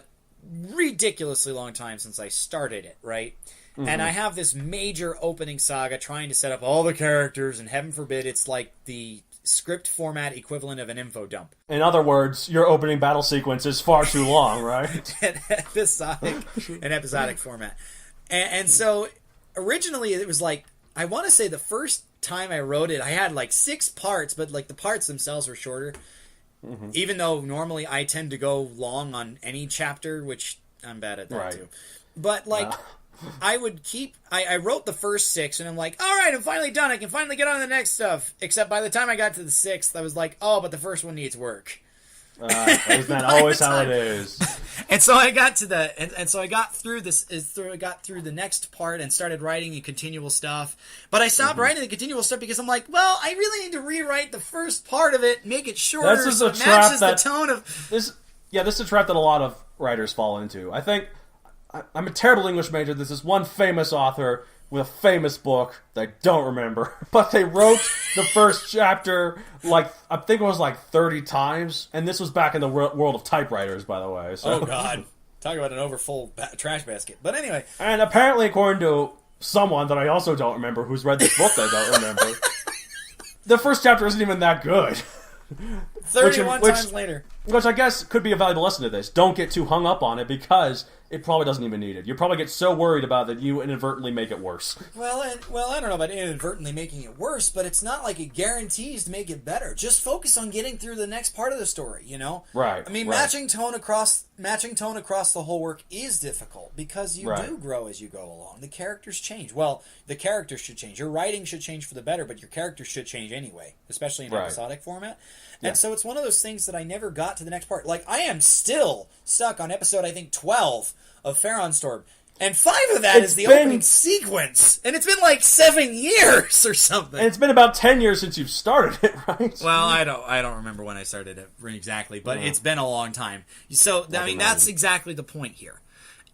ridiculously long time since I started it, right? And I have this major opening saga trying to set up all the characters, and heaven forbid it's like the script format equivalent of an info dump. In other words, your opening battle sequence is far too long, right? An episodic format. And so originally it was like, I want to say the first time I wrote it, I had like 6 parts, but like the parts themselves were shorter. Even though normally I tend to go long on any chapter, which I'm bad at that too. But like, I wrote the first 6 and I'm like, all right, I'm finally done. I can finally get on to the next stuff. Except by the time I got to the 6th, I was like, oh, but the first one needs work. Isn't that always how it is? And so I got to I got through the next part and started writing the continual stuff. But I stopped writing the continual stuff because I'm like, well, I really need to rewrite the first part of it, make it shorter, so it matches the tone of this. Yeah, this is a trap that a lot of writers fall into. I think I'm a terrible English major. There's this one famous author with a famous book that I don't remember, but they wrote the first chapter like, I think it was like 30 times, and this was back in the world of typewriters, by the way. So. Oh God, talk about an overfull trash basket. But anyway, and apparently, according to someone that I also don't remember, who's read this book that I don't remember, the first chapter isn't even that good. 31 times later. Which I guess could be a valuable lesson to this. Don't get too hung up on it, because it probably doesn't even need it. You probably get so worried about it that you inadvertently make it worse. Well, I don't know about inadvertently making it worse, but it's not like it guarantees to make it better. Just focus on getting through the next part of the story, you know? Right. I mean, matching tone across the whole work is difficult, because you do grow as you go along. The characters change. Well, the characters should change. Your writing should change for the better, but your characters should change anyway, especially in episodic format. And so it's one of those things that I never got to the next part. Like, I am still stuck on episode, I think, 12 of Ferngully, and 5 of that is the opening sequence. And it's been like 7 years or something. And it's been about 10 years since you've started it, right? Well, I don't remember when I started it exactly, but it's been a long time. So, I mean, that's exactly the point here.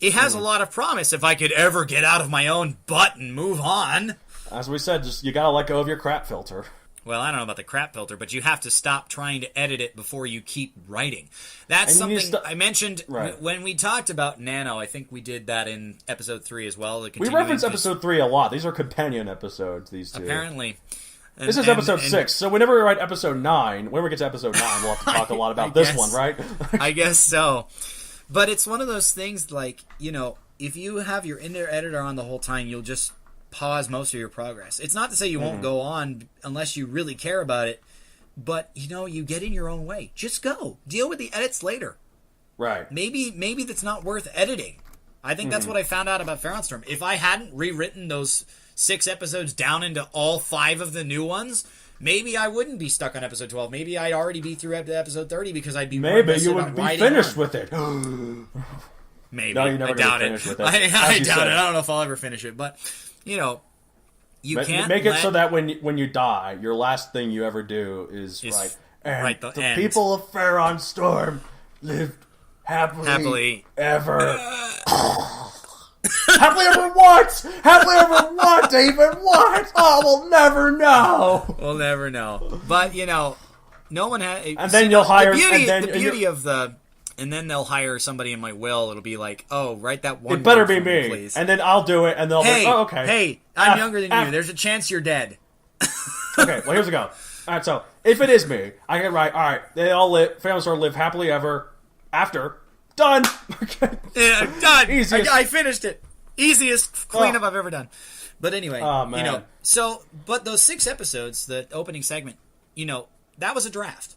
It has a lot of promise if I could ever get out of my own butt and move on. As we said, just you gotta let go of your crap filter. Well, I don't know about the crap filter, but you have to stop trying to edit it before you keep writing. That's something I mentioned when we talked about Nano. I think we did that in episode 3 as well. We reference episode 3 a lot. These are companion episodes, these two. Apparently. This is episode 6, so whenever we write episode 9, when we get to episode 9, we'll have to talk a lot about this one, right? I guess so. But it's one of those things like, if you have your editor on the whole time, you'll just pause most of your progress. It's not to say you won't go on unless you really care about it, but, you get in your own way. Just go. Deal with the edits later. Right. Maybe that's not worth editing. I think that's what I found out about Feronstorm. If I hadn't rewritten those 6 episodes down into all 5 of the new ones, maybe I wouldn't be stuck on episode 12. Maybe I'd already be through episode 30 because I'd be maybe you would be finished with it. Maybe. No, you never I doubt it. With it. I doubt it. I don't know if I'll ever finish it, but you can't make it so that when you die, your last thing you ever do is write the end. People of Feronstorm lived happily ever. Happily ever what? Happily ever what, David? What? Oh, we'll never know. We'll never know. But no one has. And then you'll hire. The beauty of the. And then they'll hire somebody in my will. It'll be like, oh, write that one. It better be me, me, please. And then I'll do it, and they'll be, oh, okay. Hey, I'm younger than you. There's a chance you're dead. Okay, well, here's the go. All right, so if it is me, I can write, all right, they all live happily ever after. Done. Okay. Yeah, done. Easiest. I finished it. Easiest cleanup I've ever done. But anyway, man. But those 6 episodes, the opening segment, that was a draft.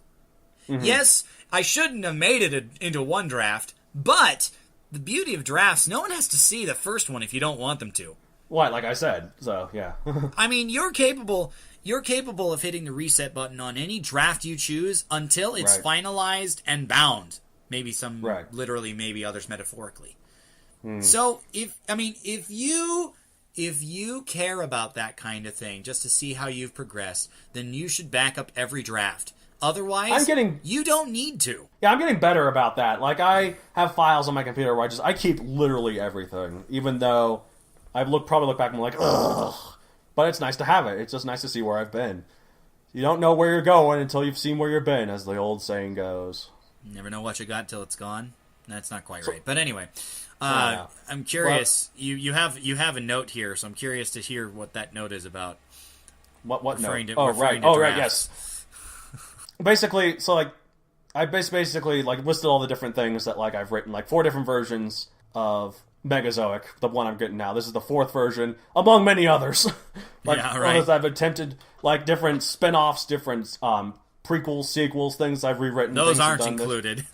Mm-hmm. Yes, I shouldn't have made it into one draft, but the beauty of drafts, no one has to see the first one if you don't want them to. What, like I said, so, yeah. I mean, you're capable of hitting the reset button on any draft you choose until it's finalized and bound. Maybe literally, maybe others metaphorically. So, if you care about that kind of thing, just to see how you've progressed, then you should back up every draft. Otherwise, you don't need to. Yeah, I'm getting better about that. Like, I have files on my computer where I keep literally everything, even though I probably look back and I'm like, ugh. But it's nice to have it. It's just nice to see where I've been. You don't know where you're going until you've seen where you've been, as the old saying goes. You never know what you got till it's gone. That's not quite right. But anyway, I'm curious. Well, you have a note here, so I'm curious to hear what that note is about. What note? Right, yes. Basically, so I basically listed all the different things that I've written, 4 different versions of Megazoic, the one I'm getting now. This is the 4th version, among many others. Others I've attempted, different spin-offs, different prequels, sequels, things I've rewritten. Those aren't included.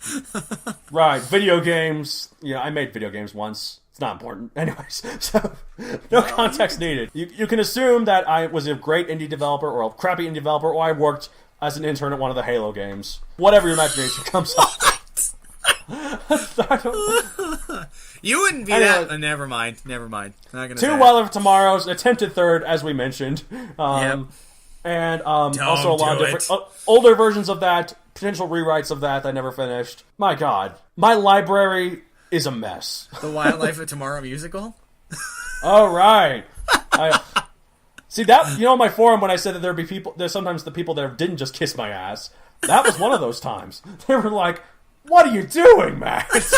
Right, video games. I made video games once. It's not important. Anyways, so no context needed. You can assume that I was a great indie developer or a crappy indie developer, or I worked as an intern at one of the Halo games. Whatever your imagination comes up. You wouldn't be that. Never mind. Not gonna 2 Wild of Tomorrows, attempted 3rd, as we mentioned. Yep. And also a lot of different older versions of that, potential rewrites of that I never finished. My God. My library is a mess. The Wildlife of Tomorrow musical? All right. See that, my forum when I said that there's sometimes the people that didn't just kiss my ass. That was one of those times. They were like, "What are you doing, Max?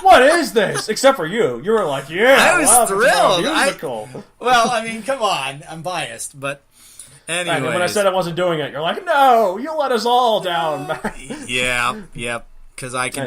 What is this?" Except for you. You were like, "Yeah, I was thrilled." Musical. Come on. I'm biased, but anyway. When I said I wasn't doing it, you're like, "No, you let us all down, Max." Yeah, yep. Because I can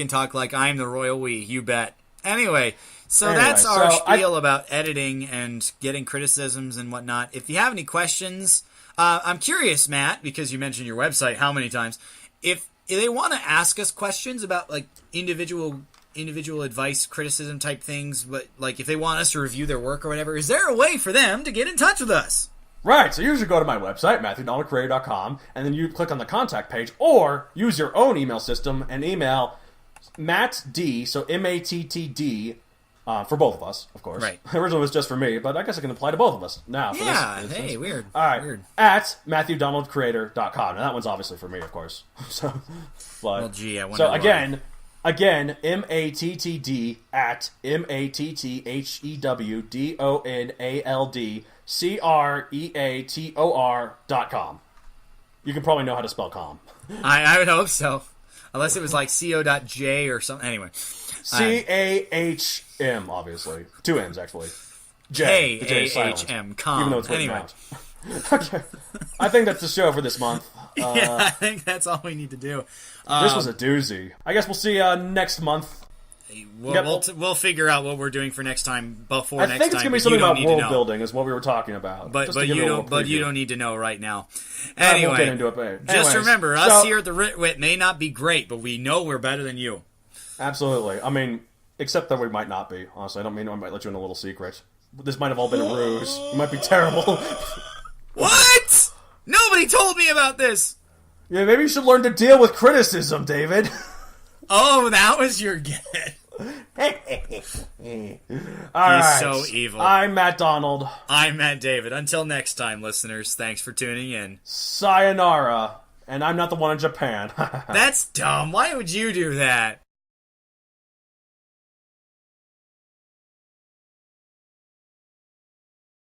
talk like I'm the royal we. You bet. Anyway. So that's our spiel about editing and getting criticisms and whatnot. If you have any questions, I'm curious, Matt, because you mentioned your website how many times. If they want to ask us questions about individual advice, criticism type things, but if they want us to review their work or whatever, is there a way for them to get in touch with us? Right, so you should go to my website, MatthewDonaldCreator.com, and then you click on the contact page, or use your own email system and email MattD, so MATTD, for both of us, of course. Right. Originally it was just for me, but I guess it can apply to both of us now. Yeah, hey, weird. All right, weird. At MatthewDonaldCreator.com. Now that one's obviously for me, of course. Well, gee, I wonder so again, MATTD at MATTHEWDONALDCREATOR.com. You can probably know how to spell com. I would hope so. Unless it was co.j or something. Anyway. CAHM, obviously. 2 M's, actually. J. The J is silent. com. Even though it's written anyway. out. Okay. I think that's the show for this month. Yeah, I think that's all we need to do. This was a doozy. I guess we'll see next month. We'll figure out what we're doing for next time before I next time. think it's going to be something about world building is what we were talking about. But you don't need to know right now. We'll get Anyway, into it, but just remember, us here at the Writ Wit may not be great, but we know we're better than you. Absolutely. I mean, except that we might not be. Honestly, I don't mean I might let you in a little secret. This might have all been a ruse. It might be terrible. What? Nobody told me about this. Yeah, maybe you should learn to deal with criticism, David. Oh, that was your get. He's so evil. I'm Matt Donald. I'm Matt David. Until next time, listeners, thanks for tuning in. Sayonara. And I'm not the one in Japan. That's dumb. Why would you do that?